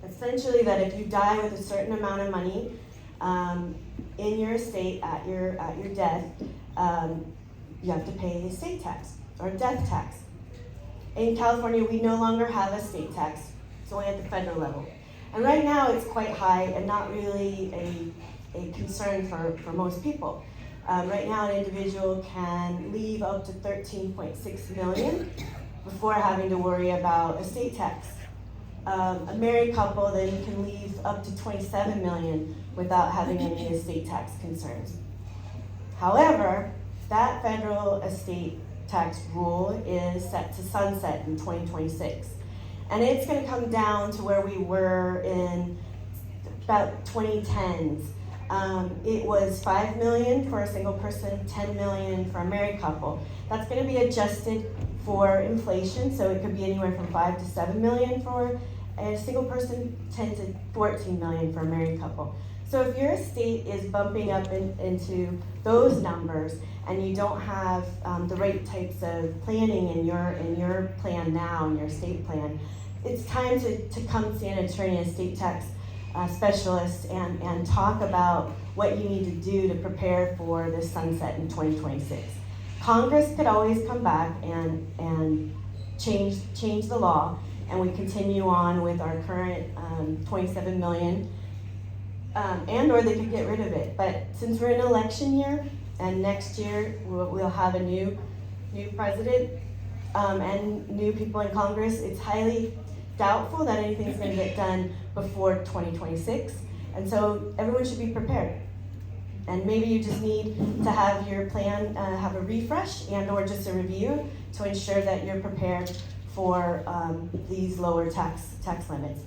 essentially that if you die with a certain amount of money in your estate at your death, you have to pay estate tax or death tax. In California, we no longer have estate tax. It's only at the federal level. And right now it's quite high and not really a concern for most people. Right now an individual can leave up to $13.6 million before having to worry about estate tax. A married couple then can leave up to $27 million without having any estate tax concerns. However, that federal estate tax rule is set to sunset in 2026. And it's going to come down to where we were in about 2010s. It was $5 million for a single person, $10 million for a married couple. That's going to be adjusted for inflation, so it could be anywhere from $5 to $7 million for a single person, $10 to $14 million for a married couple. So if your estate is bumping up into those numbers and you don't have the right types of planning in your plan now, in your estate plan, it's time to come see an attorney, an estate tax specialist, and talk about what you need to do to prepare for the sunset in 2026. Congress could always come back and change the law, and we continue on with our current 27 million, and or they could get rid of it. But since we're in election year, and next year we'll have a new president and new people in Congress, it's highly doubtful that anything's going to get done before 2026, and so everyone should be prepared. And maybe you just need to have your plan have a refresh and or just a review to ensure that you're prepared for these lower tax limits.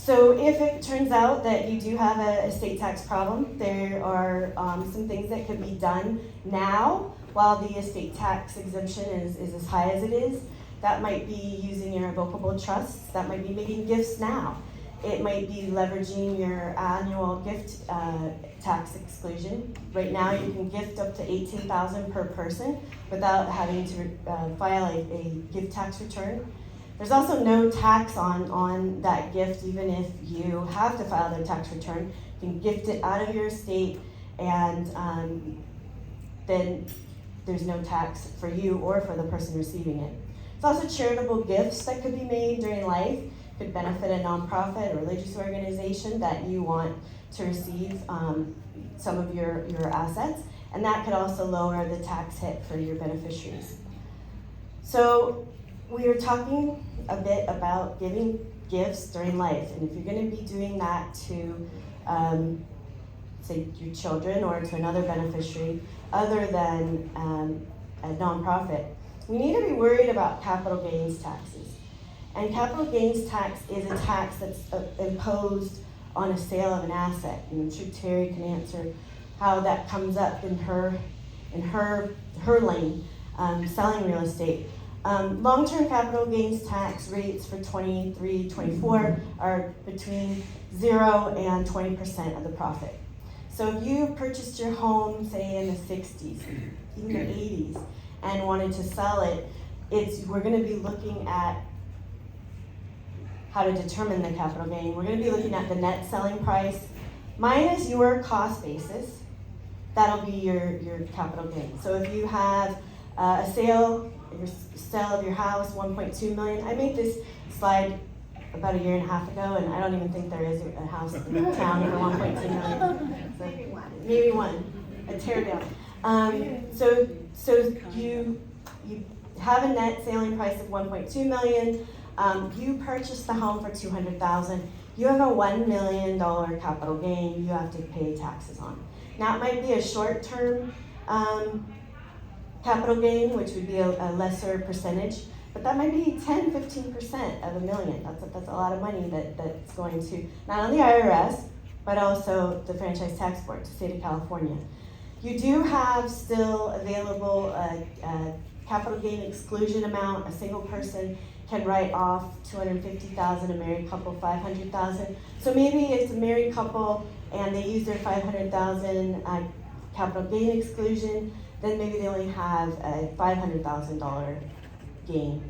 So if it turns out that you do have a estate tax problem, there are some things that could be done now while the estate tax exemption is as high as it is. That might be using your irrevocable trusts. That might be making gifts now. It might be leveraging your annual gift tax exclusion. Right now, you can gift up to $18,000 per person without having to file a gift tax return. There's also no tax on that gift, even if you have to file the tax return. You can gift it out of your estate, and then there's no tax for you or for the person receiving it. There's also charitable gifts that could be made during life. Could benefit a nonprofit or religious organization that you want to receive some of your assets, and that could also lower the tax hit for your beneficiaries. So we are talking a bit about giving gifts during life, and if you're going to be doing that to say your children or to another beneficiary other than a nonprofit, we need to be worried about capital gains taxes. And capital gains tax is a tax that's imposed on a sale of an asset. And I'm sure Terry can answer how that comes up in her lane, selling real estate. Long-term capital gains tax rates for 23-24 are between 0 and 20% of the profit. So if you purchased your home, say in the 60s, even the 80s, and wanted to sell it, we're going to be looking at how to determine the capital gain. We're going to be looking at the net selling price minus your cost basis. That'll be your capital gain. So if you have a sale of your house, 1.2 million. I made this slide about a year and a half ago, and I don't even think there is a house in the town for 1.2 million. So maybe one, a tear down. So you have a net selling price of 1.2 million. You purchased the home for $200,000. You have a $1 million capital gain you have to pay taxes on. Now it might be a short-term capital gain, which would be a lesser percentage, but that might be 10-15% of $1 million. That's a lot of money that's going to not only IRS, but also the Franchise Tax Board, the state of California. You do have still available a capital gain exclusion amount. A single person can write off $250,000, a married couple $500,000. So maybe it's a married couple and they use their $500,000 capital gain exclusion, then maybe they only have a $500,000 gain.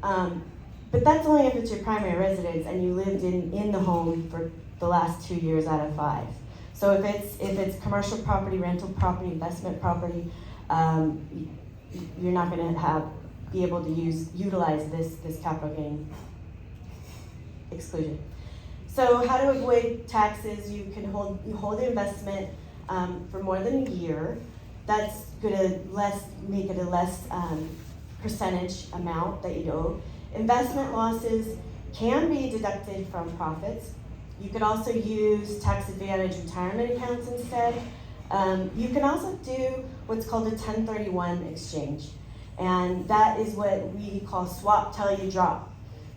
But that's only if it's your primary residence and you lived in the home for the last 2 years out of 5. So if it's commercial property, rental property, investment property, you're not going to be able to utilize this capital gain exclusion. So how to avoid taxes? You can hold the investment for more than a year. That's going to make it a less percentage amount that you owe. Investment losses can be deducted from profits. You could also use tax advantage retirement accounts instead. You can also do what's called a 1031 exchange. And that is what we call swap till you drop.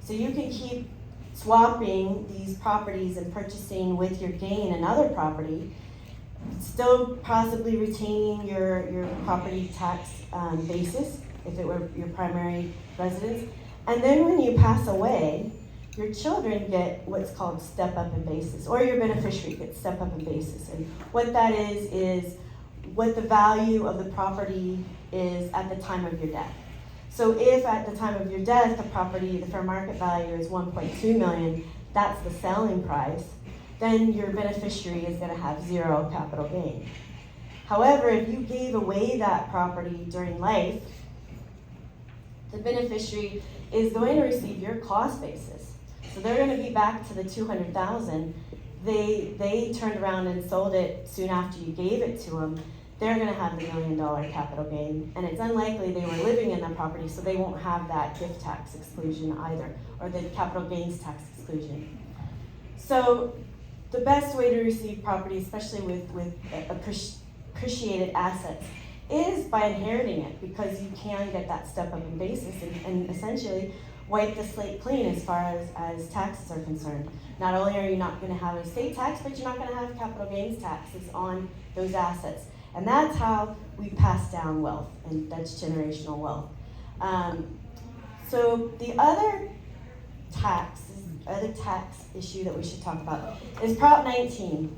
So you can keep swapping these properties and purchasing with your gain another property, still possibly retaining your property tax basis if it were your primary residence. And then when you pass away, your children get what's called step up in basis, or your beneficiary gets step up in basis. And what that is what the value of the property is at the time of your death. So if at the time of your death, the fair market value is 1.2 million, that's the selling price, then your beneficiary is going to have 0 capital gain. However, if you gave away that property during life, the beneficiary is going to receive your cost basis. So they're going to be back to the $200,000. They turned around and sold it soon after you gave it to them. They're going to have the $1 million capital gain, and it's unlikely they were living in the property, so they won't have that gift tax exclusion either, or the capital gains tax exclusion. So the best way to receive property, especially with appreciated assets, is by inheriting it, because you can get that step up in basis, and essentially wipe the slate clean as far as taxes are concerned. Not only are you not going to have an estate tax, but you're not going to have capital gains taxes on those assets. And that's how we pass down wealth, and that's generational wealth. So the other tax issue that we should talk about is Prop 19.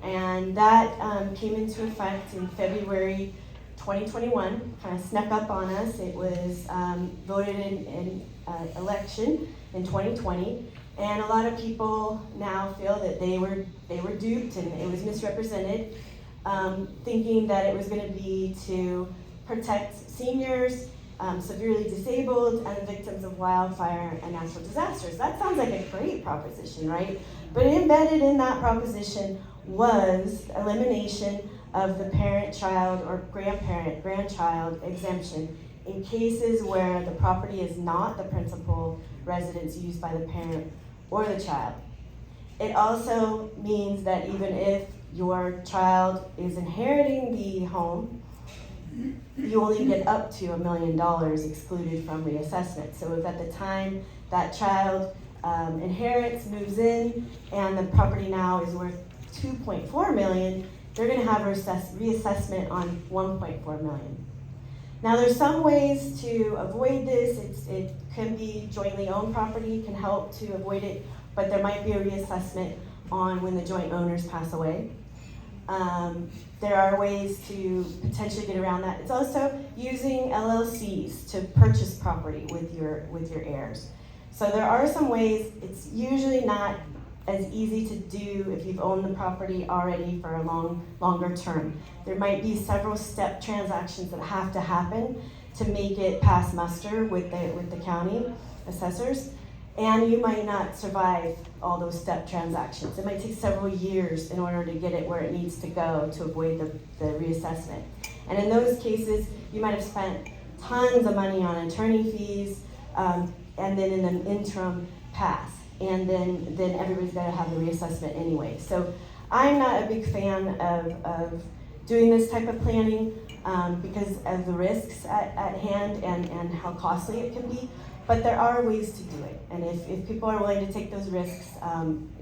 And that came into effect in February 2021, kind of snuck up on us. It was voted in election in 2020, and a lot of people now feel that they were duped and it was misrepresented, thinking that it was going to be to protect seniors, severely disabled, and victims of wildfire and natural disasters. That sounds like a great proposition, right? But embedded in that proposition was elimination of the parent-child or grandchild exemption in cases where the property is not the principal residence used by the parent or the child. It also means that even if your child is inheriting the home, you only get up to $1 million excluded from reassessment. So if at the time that child inherits, moves in, and the property now is worth $2.4 million, they're going to have a reassessment on $1.4 million. Now there's some ways to avoid this. It can be jointly owned property, can help to avoid it, but there might be a reassessment on when the joint owners pass away. There are ways to potentially get around that. It's also using LLCs to purchase property with your heirs. So there are some ways. It's usually not as easy to do if you've owned the property already for a longer term. There might be several step transactions that have to happen to make it pass muster with the county assessors, and you might not survive all those step transactions. It might take several years in order to get it where it needs to go to avoid the reassessment. And in those cases, you might have spent tons of money on attorney fees, and then in an interim pass. And then everybody's got to have the reassessment anyway. So I'm not a big fan of doing this type of planning because of the risks at hand and how costly it can be. But there are ways to do it. And if people are willing to take those risks,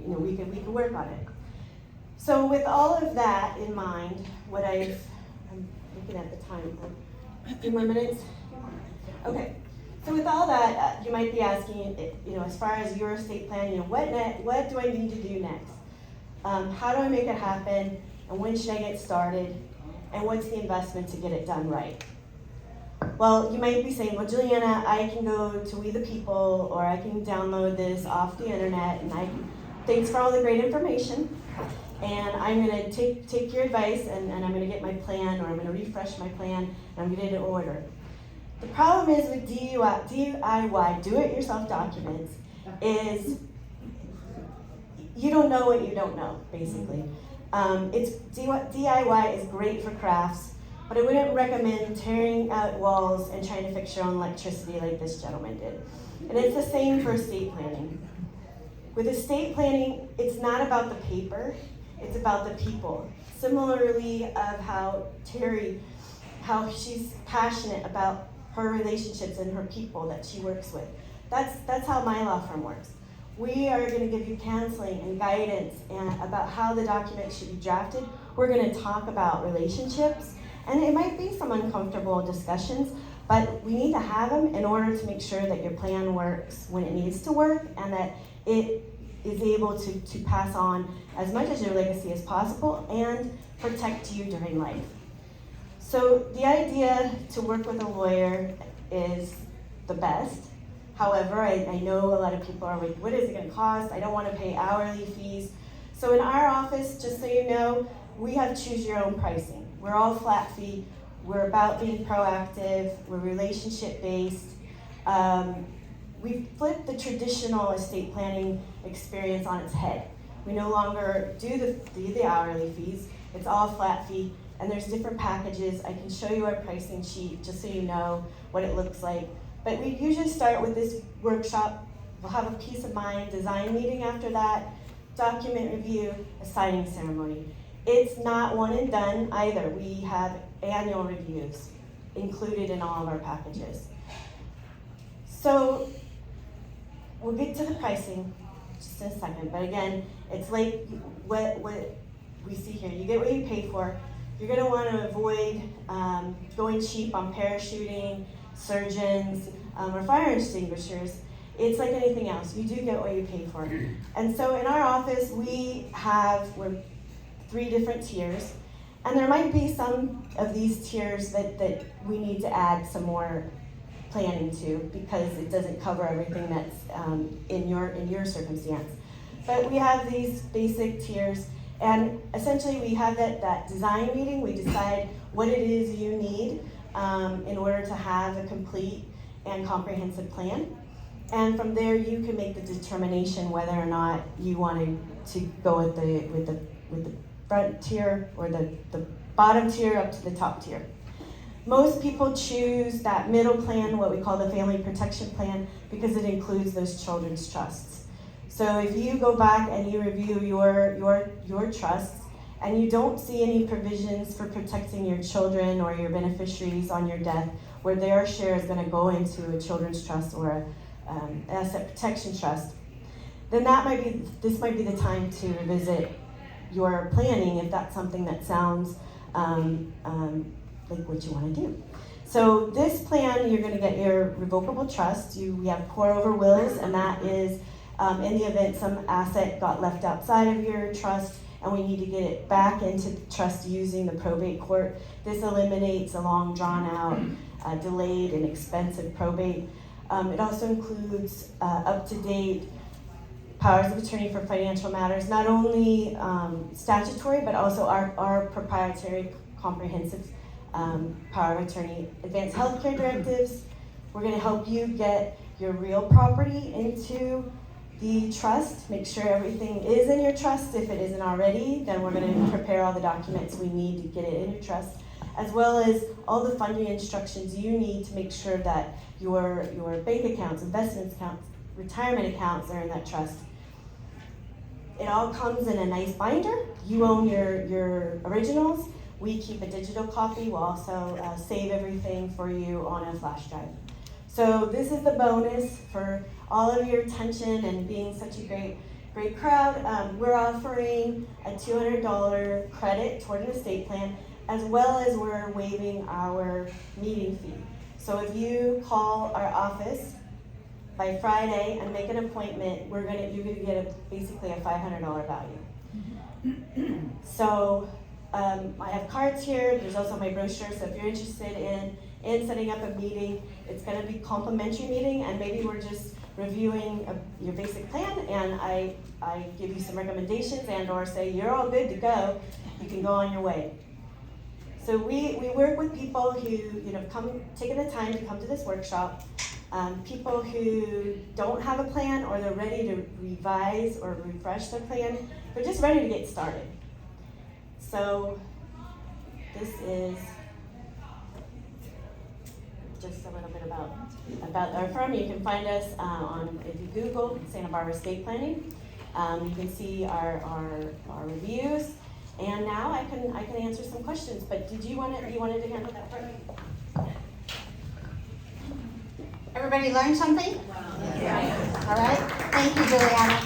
we could work on it. So with all of that in mind, I'm looking at the time, a few more minutes? Okay. So with all that, you might be asking, as far as your estate plan, what do I need to do next? How do I make it happen? And when should I get started? And what's the investment to get it done right? Well, you might be saying, well, Julianna, I can go to We the People, or I can download this off the internet, and thanks for all the great information. And I'm going to take your advice, and I'm going to get my plan, or I'm going to refresh my plan, and I'm going to get it in order. The problem is with DIY, do-it-yourself documents, is you don't know what you don't know, basically. DIY is great for crafts, but I wouldn't recommend tearing out walls and trying to fix your own electricity like this gentleman did. And it's the same for estate planning. With estate planning, it's not about the paper, it's about the people. Similarly of how Terry, how she's passionate about her relationships and her people that she works with. That's how my law firm works. We are going to give you counseling and guidance and about how the documents should be drafted. We're going to talk about relationships, and it might be some uncomfortable discussions, but we need to have them in order to make sure that your plan works when it needs to work, and that it is able to pass on as much as your legacy as possible and protect you during life. So the idea to work with a lawyer is the best. However, I know a lot of people are like, what is it going to cost? I don't want to pay hourly fees. So in our office, just so you know, we have choose your own pricing. We're all flat fee. We're about being proactive. We're relationship based. We flipped the traditional estate planning experience on its head. We no longer do the hourly fees. It's all flat fee. And there's different packages. I can show you our pricing sheet just so you know what it looks like. But we usually start with this workshop. We'll have a peace of mind design meeting after that, document review, a signing ceremony. It's not one and done either. We have annual reviews included in all of our packages. So we'll get to the pricing just in a second, but again, it's like what we see here. You get what you pay for. You're going to want to avoid going cheap on parachuting, surgeons, or fire extinguishers. It's like anything else. You do get what you pay for. And so in our office, we're 3 different tiers. And there might be some of these tiers that we need to add some more planning to because it doesn't cover everything that's in your circumstance. But we have these basic tiers, and essentially we have that design meeting. We decide what it is you need in order to have a complete and comprehensive plan. And from there, you can make the determination whether or not you want to go with the front tier or the bottom tier up to the top tier. Most people choose that middle plan, what we call the family protection plan, because it includes those children's trusts. So if you go back and you review your trusts and you don't see any provisions for protecting your children or your beneficiaries on your death, where their share is going to go into a children's trust or an asset protection trust, then this might be the time to revisit your planning if that's something that sounds like what you want to do. So this plan, you're going to get your revocable trust. We have pour over wills, and that is in the event some asset got left outside of your trust and we need to get it back into the trust using the probate court. This eliminates a long drawn out, delayed and expensive probate. It also includes up-to-date powers of attorney for financial matters, not only statutory, but also our proprietary comprehensive power of attorney, advanced healthcare directives. We're going to help you get your real property into the trust, make sure everything is in your trust. If it isn't already, then we're going to prepare all the documents we need to get it in your trust, as well as all the funding instructions you need to make sure that your bank accounts, investment accounts, retirement accounts are in that trust. It all comes in a nice binder. You own your originals. We keep a digital copy. We'll also save everything for you on a flash drive. So this is the bonus for all of your attention and being such a great crowd. We're offering a $200 credit toward an estate plan, as well as we're waiving our meeting fee. So if you call our office by Friday and make an appointment, you're gonna get basically a $500 value. So I have cards here. There's also my brochure. So if you're interested in setting up a meeting, it's going to be a complimentary meeting, and maybe we're just reviewing your basic plan, and I give you some recommendations and/or say you're all good to go. You can go on your way. So we work with people who taking the time to come to this workshop. People who don't have a plan, or they're ready to revise or refresh their plan. They're just ready to get started. So this is just a little bit about our firm. You can find us if you Google Santa Barbara Estate Planning. You can see our reviews. And now I can answer some questions. But you wanted to handle that first? Everybody learn something? Yeah. All right. Thank you, Julianna.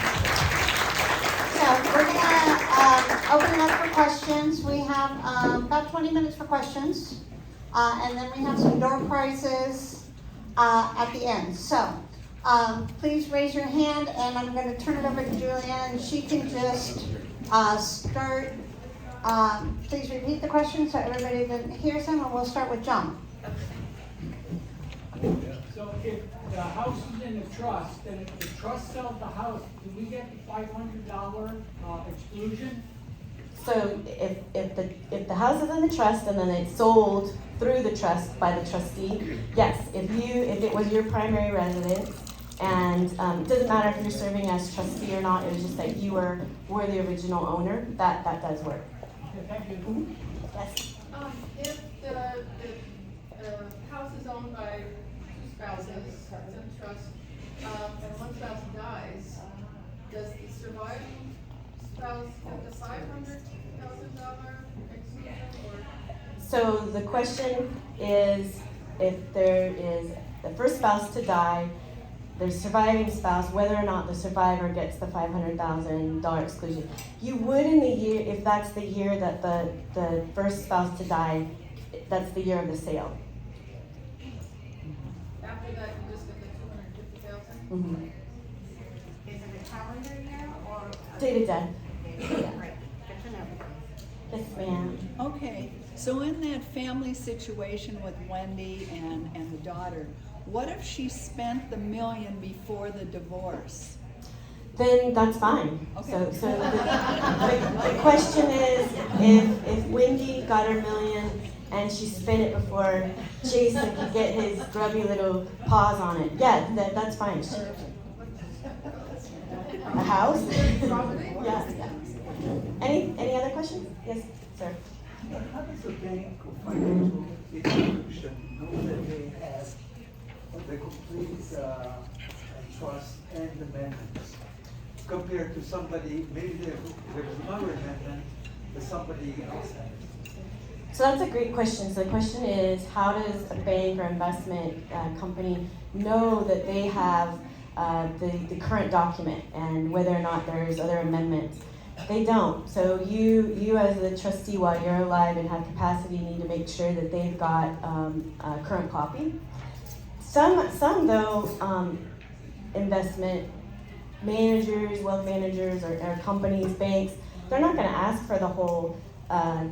So we're gonna open it up for questions. We have about 20 minutes for questions, and then we have some door prizes at the end. So please raise your hand, and I'm going to turn it over to Julianna, and she can just start. Please repeat the question so everybody that hears them, and we'll start with John. So if the house is in the trust, and if the trust sells the house, do we get the $500 exclusion? So if the house is in the trust and then it's sold through the trust by the trustee, yes. If it was your primary residence, and it doesn't matter if you're serving as trustee or not, it was just that you were the original owner, that does work. Okay, thank you. Mm-hmm. Yes. If the house is owned by two spouses, it's in trust, and one spouse dies, does the surviving spouse get the $500,000 exclusion, or? So the question is, if there is the first spouse to die, there's surviving spouse, whether or not the survivor gets the $500,000 exclusion. You would in the year, if that's the year that the first spouse to die, that's the year of the sale. After that, you just get the 250,000? Mm-hmm. Is it a calendar year or? Date of death. Right, good to know. Yes, ma'am. Okay, so in that family situation with Wendy and the daughter, what if she spent the $1 million before the divorce? Then that's fine. Okay. So the question is, if Wendy got her $1 million and she spent it before Jason could get his grubby little paws on it, yeah, that's fine. A house? Yeah. Any other questions? Yes, sir. How does a bank or financial institution know that they have the complete trust and amendments compared to somebody, maybe there's another amendment that somebody else has? So that's a great question. So the question is, how does a bank or investment company know that they have the current document and whether or not there's other amendments? They don't. So you as the trustee, while you're alive and have capacity, need to make sure that they've got a current copy. Some though, investment managers, wealth managers, or companies, banks, they're not going to ask for the whole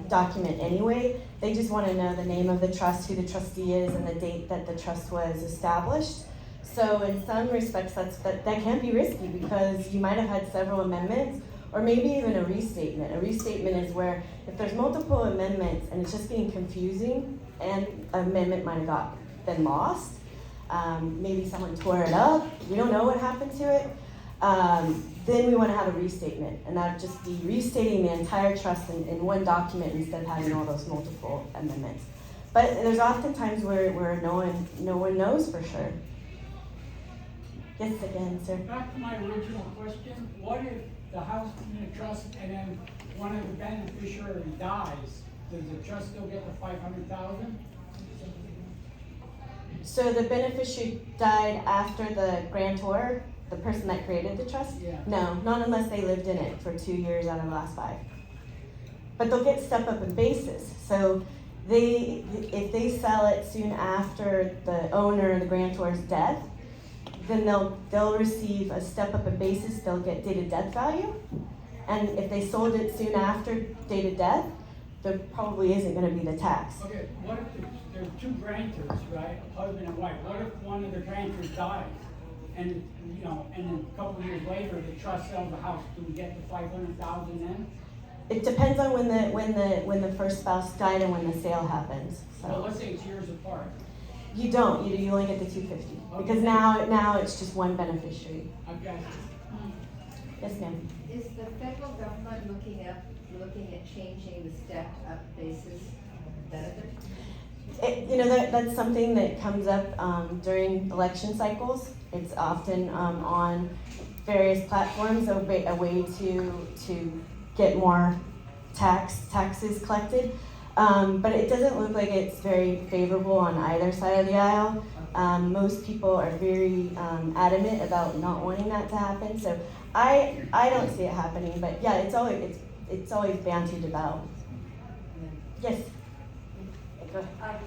document anyway. They just want to know the name of the trust, who the trustee is, and the date that the trust was established. So in some respects, that can be risky because you might have had several amendments, or maybe even a restatement. A restatement is where if there's multiple amendments and it's just getting confusing, and an amendment might have been lost, maybe someone tore it up, we don't know what happened to it, then we want to have a restatement, and that would just be restating the entire trust in one document instead of having all those multiple amendments. But there's often times where no one knows for sure. Yes, again, sir. Back to my original question, what if the house is in a trust and then one of the beneficiaries dies? Does the trust still get the 500,000? So the beneficiary died after the grantor, the person that created the trust? Yeah. No, not unless they lived in it for 2 years out of the last 5. But they'll get step up in basis. So if they sell it soon after the owner or the grantor's death, then they'll receive a step up in basis. They'll get date of death value. And if they sold it soon after date of death, there probably isn't going to be the tax. Okay, what if there's 2 grantors, right, husband and wife? What if one of the grantors dies? And then a couple of years later, the trust sells the house. Do we get the 500,000 then? It depends on when the first spouse died and when the sale happens. Well, So let's say it's years apart. you don't. You only get the 250 because now it's just one beneficiary. I've got Yes, ma'am. Is the federal government looking at changing the stepped up basis benefit? That's something that comes up during election cycles. It's often on various platforms a way to get more taxes collected. But it doesn't look like it's very favorable on either side of the aisle. Most people are very adamant about not wanting that to happen. So I don't see it happening. But yeah, it's always bandied about. Yes. Go ahead.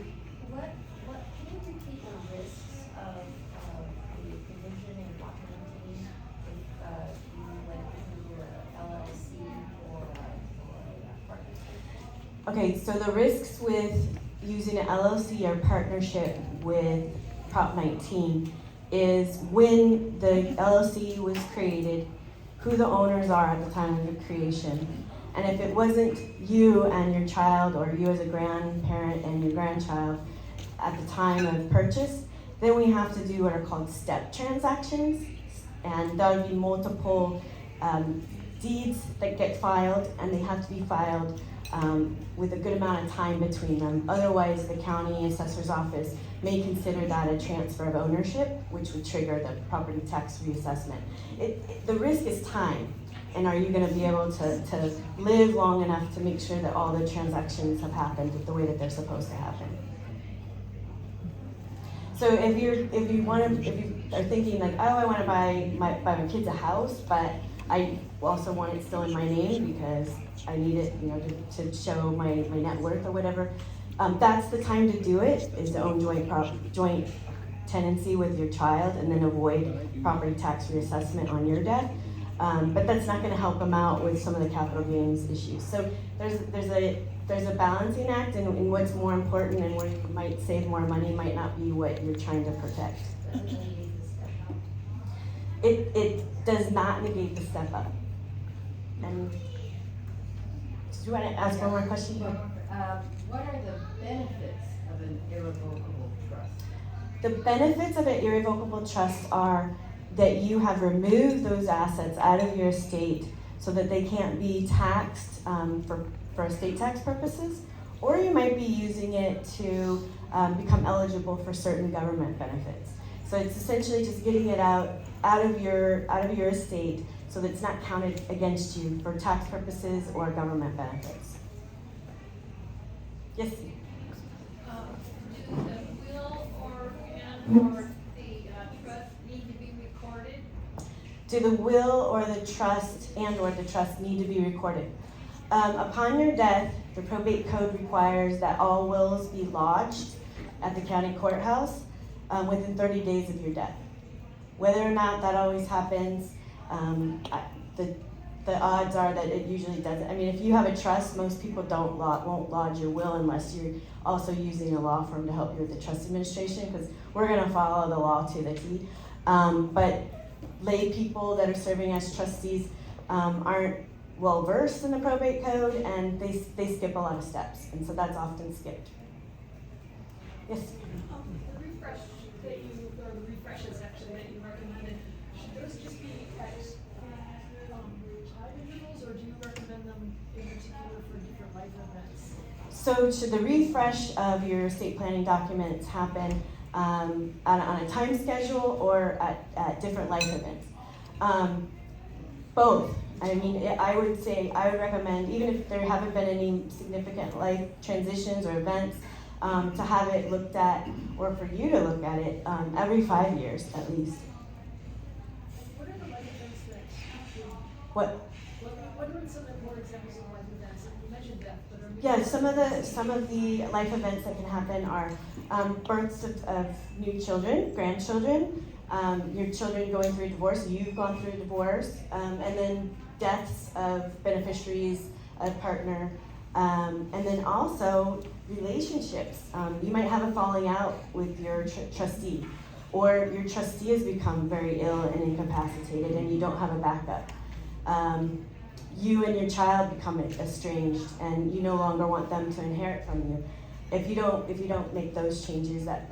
What can you repeat the risks of the provision in Block 19 if you went through your LLC or a partnership? Okay, so the risks with using an LLC or partnership with Prop 19 is when the LLC was created, who the owners are at the time of the creation. And if it wasn't you and your child, or you as a grandparent and your grandchild at the time of purchase, then we have to do what are called step transactions. And that would be multiple deeds that get filed, and they have to be filed with a good amount of time between them. Otherwise, the county assessor's office may consider that a transfer of ownership, which would trigger the property tax reassessment. The risk is time. And are you going to be able to live long enough to make sure that all the transactions have happened the way that they're supposed to happen? So if you are thinking like, oh, I want to buy my kids a house, but I also want it still in my name because I need it, you know, to show my net worth or whatever. That's the time to do it, is to own joint tenancy with your child and then avoid property tax reassessment on your death. But that's not going to help them out with some of the capital gains issues. So there's a balancing act, and what's more important and where you might save more money might not be what you're trying to protect. It does not negate the step up. And do you want to ask one more question? What are the benefits of an irrevocable trust? The benefits of an irrevocable trust are that you have removed those assets out of your estate so that they can't be taxed for estate tax purposes, or you might be using it to become eligible for certain government benefits. So it's essentially just getting it out of your estate so that it's not counted against you for tax purposes or government benefits. Yes? Do the will or the trust need to be recorded? Do the will or the trust or the trust need to be recorded? Upon your death, the probate code requires that all wills be lodged at the county courthouse within 30 days of your death. Whether or not that always happens, the odds are that it usually doesn't. I mean, if you have a trust, most people won't lodge your will unless you're also using a law firm to help you with the trust administration, because we're going to follow the law to the T. But lay people that are serving as trustees aren't well versed in the probate code, and they skip a lot of steps, and so that's often skipped. Yes? The refresh or the refreshes actually that you recommended, should those just be at high intervals, or do you recommend them in particular for different life events? So should the refresh of your estate planning documents happen on a time schedule or at different life events? Both. I mean, I would recommend, even if there haven't been any significant life transitions or events, to have it looked at, or for you to look at it, every 5 years at least. What are the life events that What are some more examples of life events? You mentioned death, but are Yeah, some of the life events that can happen are births of new children, grandchildren, your children going through a divorce, you've gone through a divorce, and then deaths of beneficiaries, a partner, and then also relationships. You might have a falling out with your trustee, or your trustee has become very ill and incapacitated and you don't have a backup. You and your child become estranged and you no longer want them to inherit from you. If you don't make those changes, that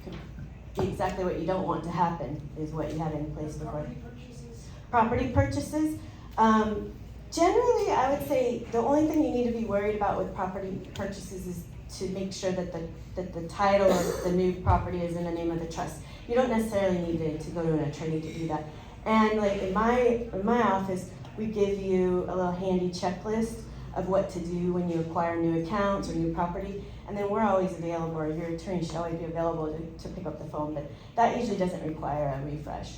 could be exactly what you don't want to happen, is what you had in place before. Property purchases. Generally, I would say the only thing you need to be worried about with property purchases is to make sure that the title of the new property is in the name of the trust. You don't necessarily need to go to an attorney to do that. And like in my office, we give you a little handy checklist of what to do when you acquire new accounts or new property. And then we're always available, or your attorney should always be available to pick up the phone, but that usually doesn't require a refresh.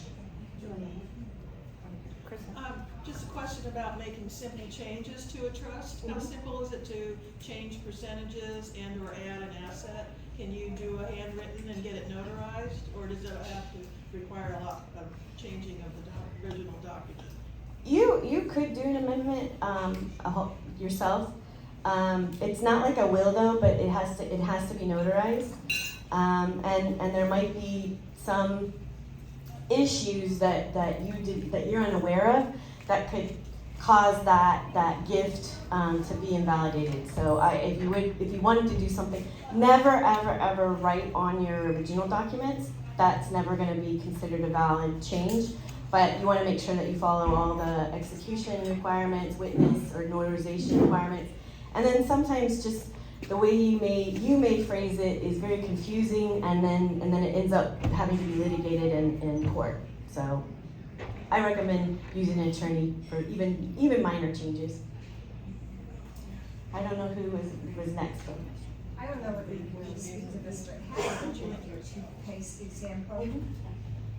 Just a question about making simple changes to a trust. How simple is it to change percentages and or add an asset? Can you do a handwritten and get it notarized, or does it have to require a lot of changing of the original document? You could do an amendment yourself. It's not like a will though, but it has to be notarized, and there might be some issues that you're unaware of that could cause that gift to be invalidated. So if you wanted to do something, never ever write on your original documents. That's never going to be considered a valid change. But you want to make sure that you follow all the execution requirements, witness or notarization requirements. And then sometimes just the way you may phrase it is very confusing, and then it ends up having to be litigated in court. So I recommend using an attorney for even minor changes. I don't know who was next though. I don't know whether you can really speak to this, but have a look at your toothpaste example.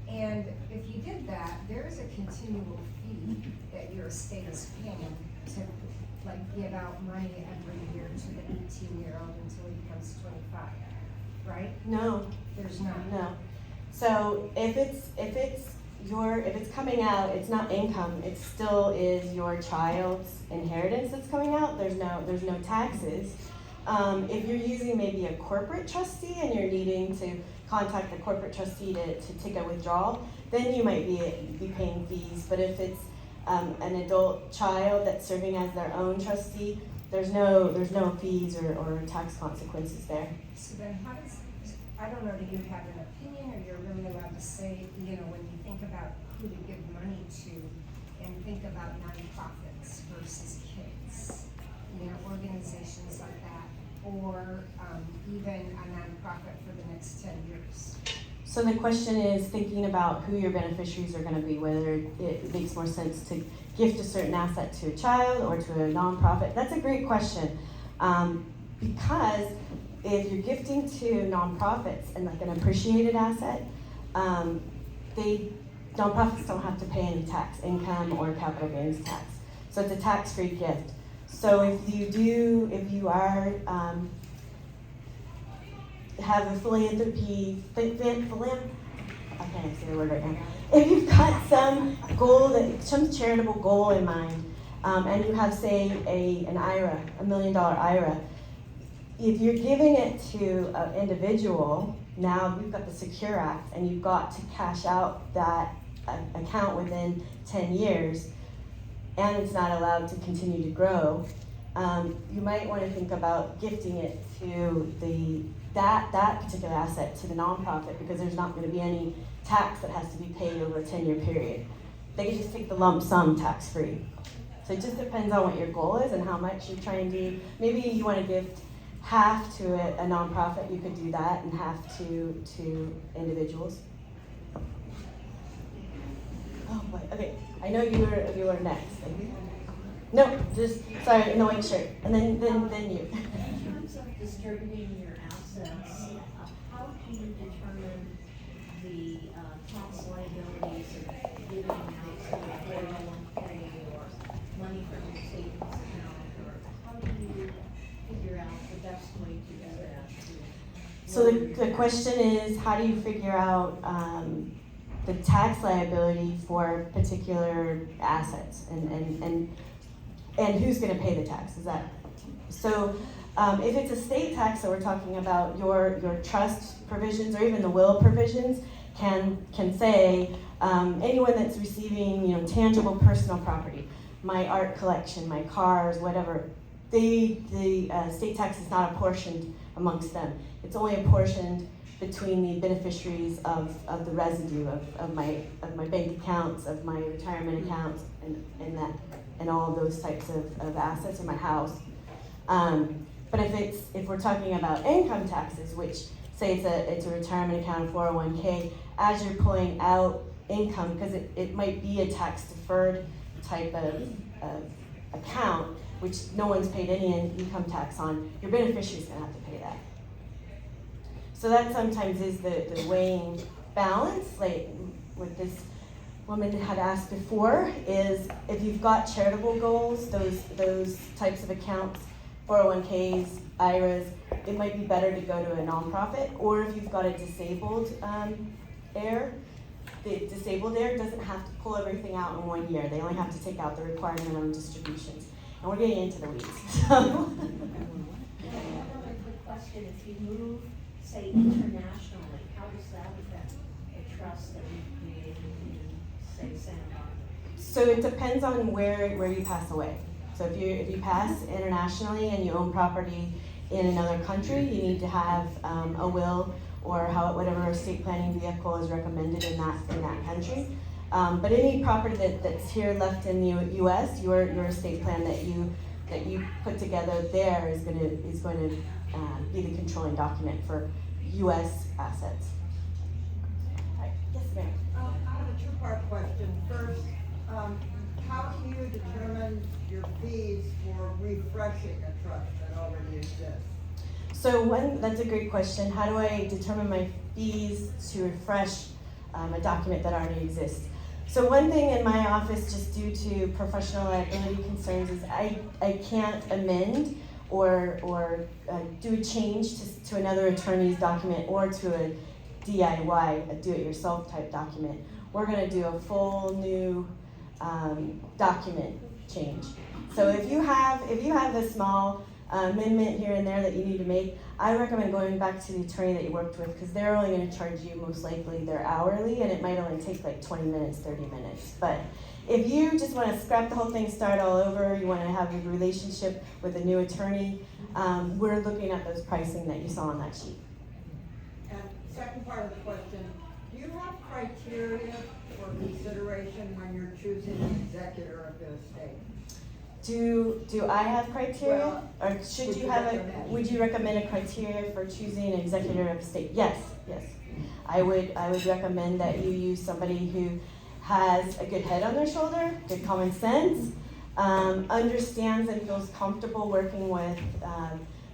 And if you did that, there is a continual fee that your estate is paying to like give out money every year to the 18-year-old until he becomes 25, right? No, There's not. no. So if it's coming out, it's not income, it still is your child's inheritance that's coming out, there's no taxes. If you're using maybe a corporate trustee and you're needing to contact the corporate trustee to take a withdrawal, then you might be paying fees. But if it's an adult child that's serving as their own trustee, there's no fees or tax consequences there. So then how does, I don't know, do you have an opinion, or you're really allowed to say, you know, when you think about who to give money to and think about nonprofits versus kids, you know, organizations like that, or even a nonprofit for the next 10 years? So the question is thinking about who your beneficiaries are going to be, whether it makes more sense to gift a certain asset to a child or to a nonprofit. That's a great question, because if you're gifting to nonprofits and like an appreciated asset, nonprofits don't have to pay any tax, income or capital gains tax. So it's a tax-free gift. So if you are have a philanthropy, I can't say the word right now. If you've got some goal, some charitable goal in mind, and you have, say, an IRA, $1 million IRA, if you're giving it to an individual, now you've got the Secure Act, and you've got to cash out that account within 10 years, and it's not allowed to continue to grow, you might want to think about gifting it to that particular asset to the nonprofit, because there's not going to be any tax that has to be paid over a 10-year period. They can just take the lump sum tax-free. So it just depends on what your goal is and how much you're trying to. Maybe you want to gift half to a nonprofit, you could do that, and half to individuals. Oh boy, okay. I know you were next. No, just sorry, in the white shirt, and then you. In terms of distributing your assets, how do you determine the tax liabilities of giving out to a 401k or money from your savings account, or how do you figure out the best way to do that? So the question is, how do you figure out the tax liability for particular assets, and who's going to pay the tax? Is that so? If it's a state tax that we're talking about, your trust provisions or even the will provisions can say anyone that's receiving tangible personal property, my art collection, my cars, whatever, the state tax is not apportioned amongst them. It's only apportioned between the beneficiaries of the residue of my bank accounts, of my retirement accounts, and all of those types of assets in my house. But if we're talking about income taxes, which say it's a retirement account, a 401k, as you're pulling out income, because it might be a tax deferred type of account, which no one's paid any income tax on, your beneficiary's gonna have to pay that. So that sometimes is the weighing balance, like what this woman had asked before, is if you've got charitable goals, those types of accounts, 401ks, IRAs, it might be better to go to a nonprofit. Or if you've got a disabled heir, the disabled heir doesn't have to pull everything out in 1 year. They only have to take out the required minimum distributions. And we're getting into the weeds. Another quick question: if you move, say, internationally, how does that affect the trust that we created in, say, Santa Barbara? So it depends on where you pass away. So if you pass internationally and you own property in another country, you need to have a will or whatever estate planning vehicle is recommended in that country. But any property that's here left in the U.S., your estate plan that you put together there is going to be the controlling document for U.S. assets. Right. Yes, ma'am. I have a two-part question. First, how do you determine your fees for refreshing a trust that already exists? That's a great question. How do I determine my fees to refresh a document that already exists? So one thing in my office, just due to professional liability concerns, is I can't amend or do a change to another attorney's document or to a DIY, a do-it-yourself type document. We're going to do a full new document change. So if you have a small amendment here and there that you need to make, I recommend going back to the attorney that you worked with, because they're only going to charge you most likely their hourly, and it might only take like 20 minutes, 30 minutes. But if you just want to scrap the whole thing, start all over, you want to have a relationship with a new attorney, we're looking at those pricing that you saw on that sheet. And second part of the question, do you have criteria for consideration when you're choosing an executor of the estate? Do I have criteria? Well, Or should you have would you recommend a criteria for choosing an executor of estate? Yes. I would recommend that you use somebody who has a good head on their shoulder, good common sense, understands and feels comfortable working with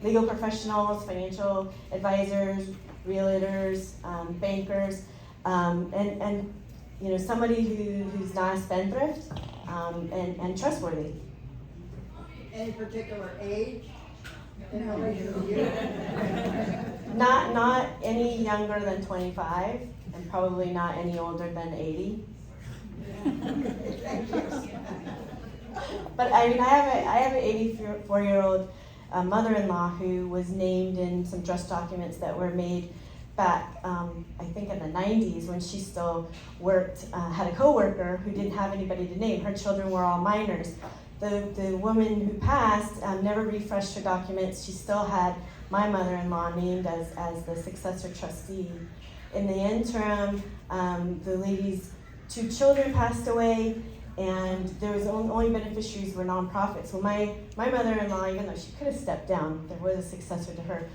legal professionals, financial advisors, realtors, bankers, and you know, somebody who's not a spendthrift and trustworthy. Any particular age in relation to you? Not any younger than 25, and probably not any older than 80. Thank you. But I mean, I have an 84-year-old mother-in-law who was named in some trust documents that were made back, I think in the 90s, when she still worked, had a coworker who didn't have anybody to name. Her children were all minors. The woman who passed never refreshed her documents. She still had my mother-in-law named as the successor trustee. In the interim, the lady's 2 children passed away, and there was only beneficiaries were nonprofits. So my mother-in-law, even though she could have stepped down, there was a successor to her,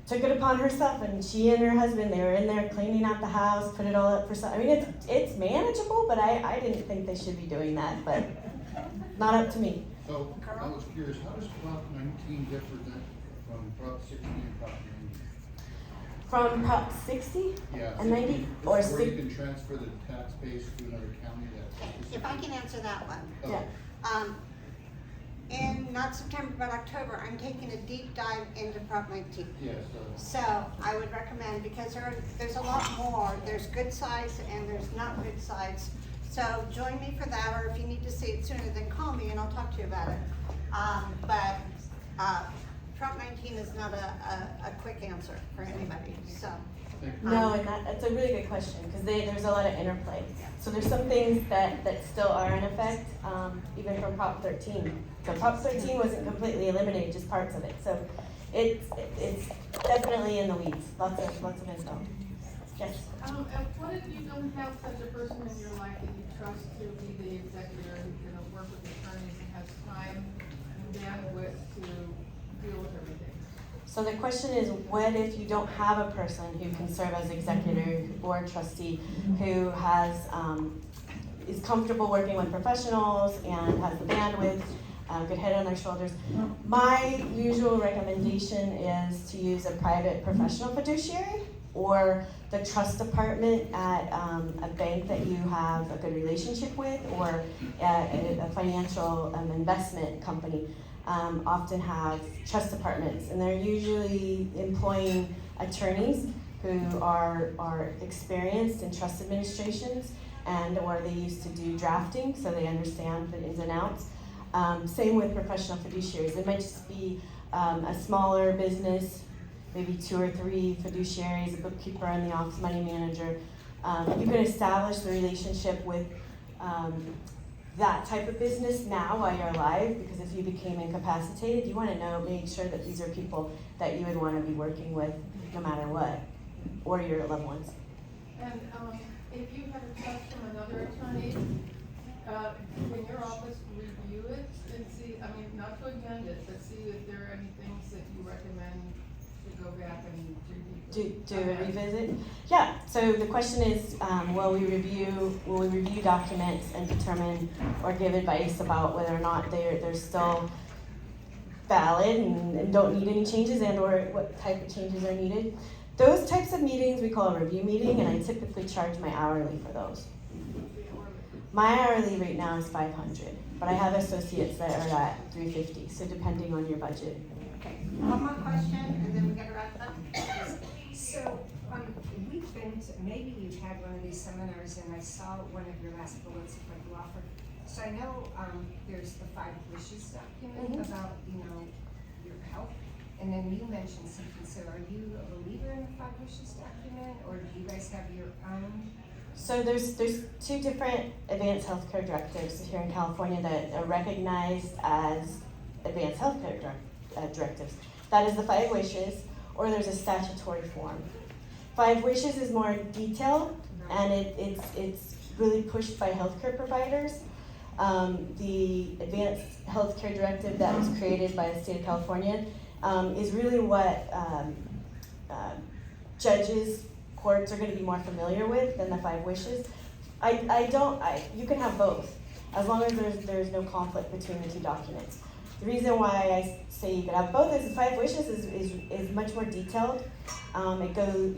took it upon herself, and she and her husband, they were in there cleaning out the house, put it all up for sale. I mean, it's manageable, but I didn't think they should be doing that, but not up to me. So, I was curious, how does Prop 19 differ then from Prop 60 and Prop 90? From Prop 60 Yeah. and 90, or Where 60? you can transfer the tax base to another county that. If I can answer that one. Oh, Yeah. In not September, but October, I'm taking a deep dive into Prop 19. Yeah, So I would recommend, because there's a lot more, there's good sides and there's not good sides. So join me for that, or if you need to see it sooner, then call me and I'll talk to you about it. But Prop 19 is not a quick answer for anybody, so. No, and that's a really good question, because there's a lot of interplay. So there's some things that still are in effect, even from Prop 13. So Prop 13 wasn't completely eliminated, just parts of it. So it's definitely in the weeds. Lots of info. Yes. And what if you don't have such a person in your life that you trust to be the executor, who can work with attorneys and has time and bandwidth to deal with everything? So the question is, what if you don't have a person who can serve as executor or trustee who has is comfortable working with professionals and has the bandwidth, good head on their shoulders? My usual recommendation is to use a private professional fiduciary or the trust department at a bank that you have a good relationship with, or a financial investment company. Often have trust departments, and they're usually employing attorneys who are experienced in trust administrations, or they used to do drafting, so they understand the ins and outs. Same with professional fiduciaries. It might just be a smaller business, maybe 2 or 3 fiduciaries, a bookkeeper in the office, money manager. You can establish the relationship with that type of business now while you're alive, because if you became incapacitated, you want to make sure that these are people that you would want to be working with no matter what, or your loved ones. And if you have a trust from another attorney, can your office review it and see, I mean, not to amend it, but see if there are any things that you recommend to go back and Do a revisit? Yeah, so the question is, will we review documents and determine or give advice about whether or not they're still valid and don't need any changes and or what type of changes are needed. Those types of meetings we call a review meeting, and I typically charge my hourly for those. My hourly rate now is $500, but I have associates that are at $350, so depending on your budget. Okay, one more question, and then we gotta wrap it up. So, we've been to, maybe you've had one of these seminars, and I saw one of your last bullets of what you offer. So I know, there's the 5 wishes document about, your health, and then you mentioned something, so are you a believer in the 5 wishes document, or do you guys have your own? So there's 2 different advanced healthcare directives here in California that are recognized as advanced healthcare directives. That is the 5 wishes, or there's a statutory form. 5 wishes is more detailed, and it's really pushed by healthcare providers. The advanced healthcare directive that was created by the state of California is really what judges, courts are going to be more familiar with than the 5 wishes. You can have both, as long as there's no conflict between the 2 documents. The reason why I say you could have both is the 5 wishes is much more detailed. It goes,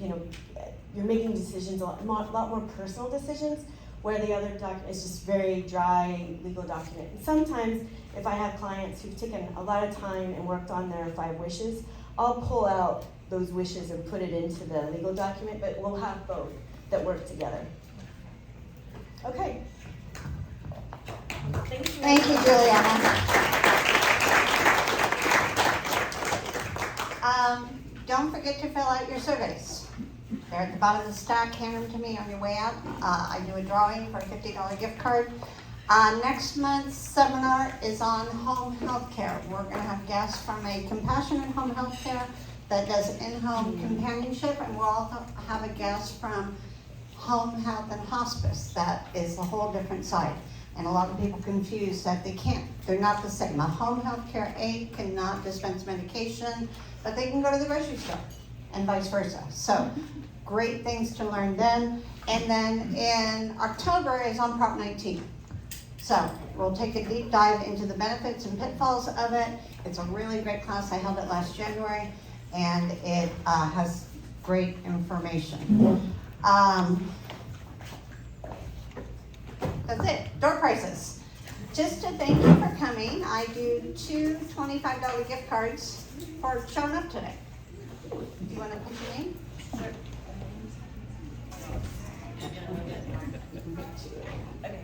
you're making decisions, a lot more personal decisions, where the other document is just very dry legal document. And sometimes, if I have clients who've taken a lot of time and worked on their 5 wishes, I'll pull out those wishes and put it into the legal document, but we'll have both that work together. Okay. Thank you, Julianna. Don't forget to fill out your surveys. They're at the bottom of the stack. Hand them to me on your way out. I do a drawing for a $50 gift card. Next month's seminar is on home health care. We're going to have guests from a compassionate home health care that does in-home companionship, and we'll also have a guest from home health and hospice. That is a whole different side. And a lot of people confuse that they're not the same. A home health care aide cannot dispense medication, but they can go to the grocery store and vice versa. So great things to learn then. And then in October is on Prop 19. So we'll take a deep dive into the benefits and pitfalls of it. It's a really great class. I held it last January, and it has great information. That's it. Door prizes. Just to thank you for coming, I do 2 $25 gift cards for showing up today. Do you want to put your name? Okay.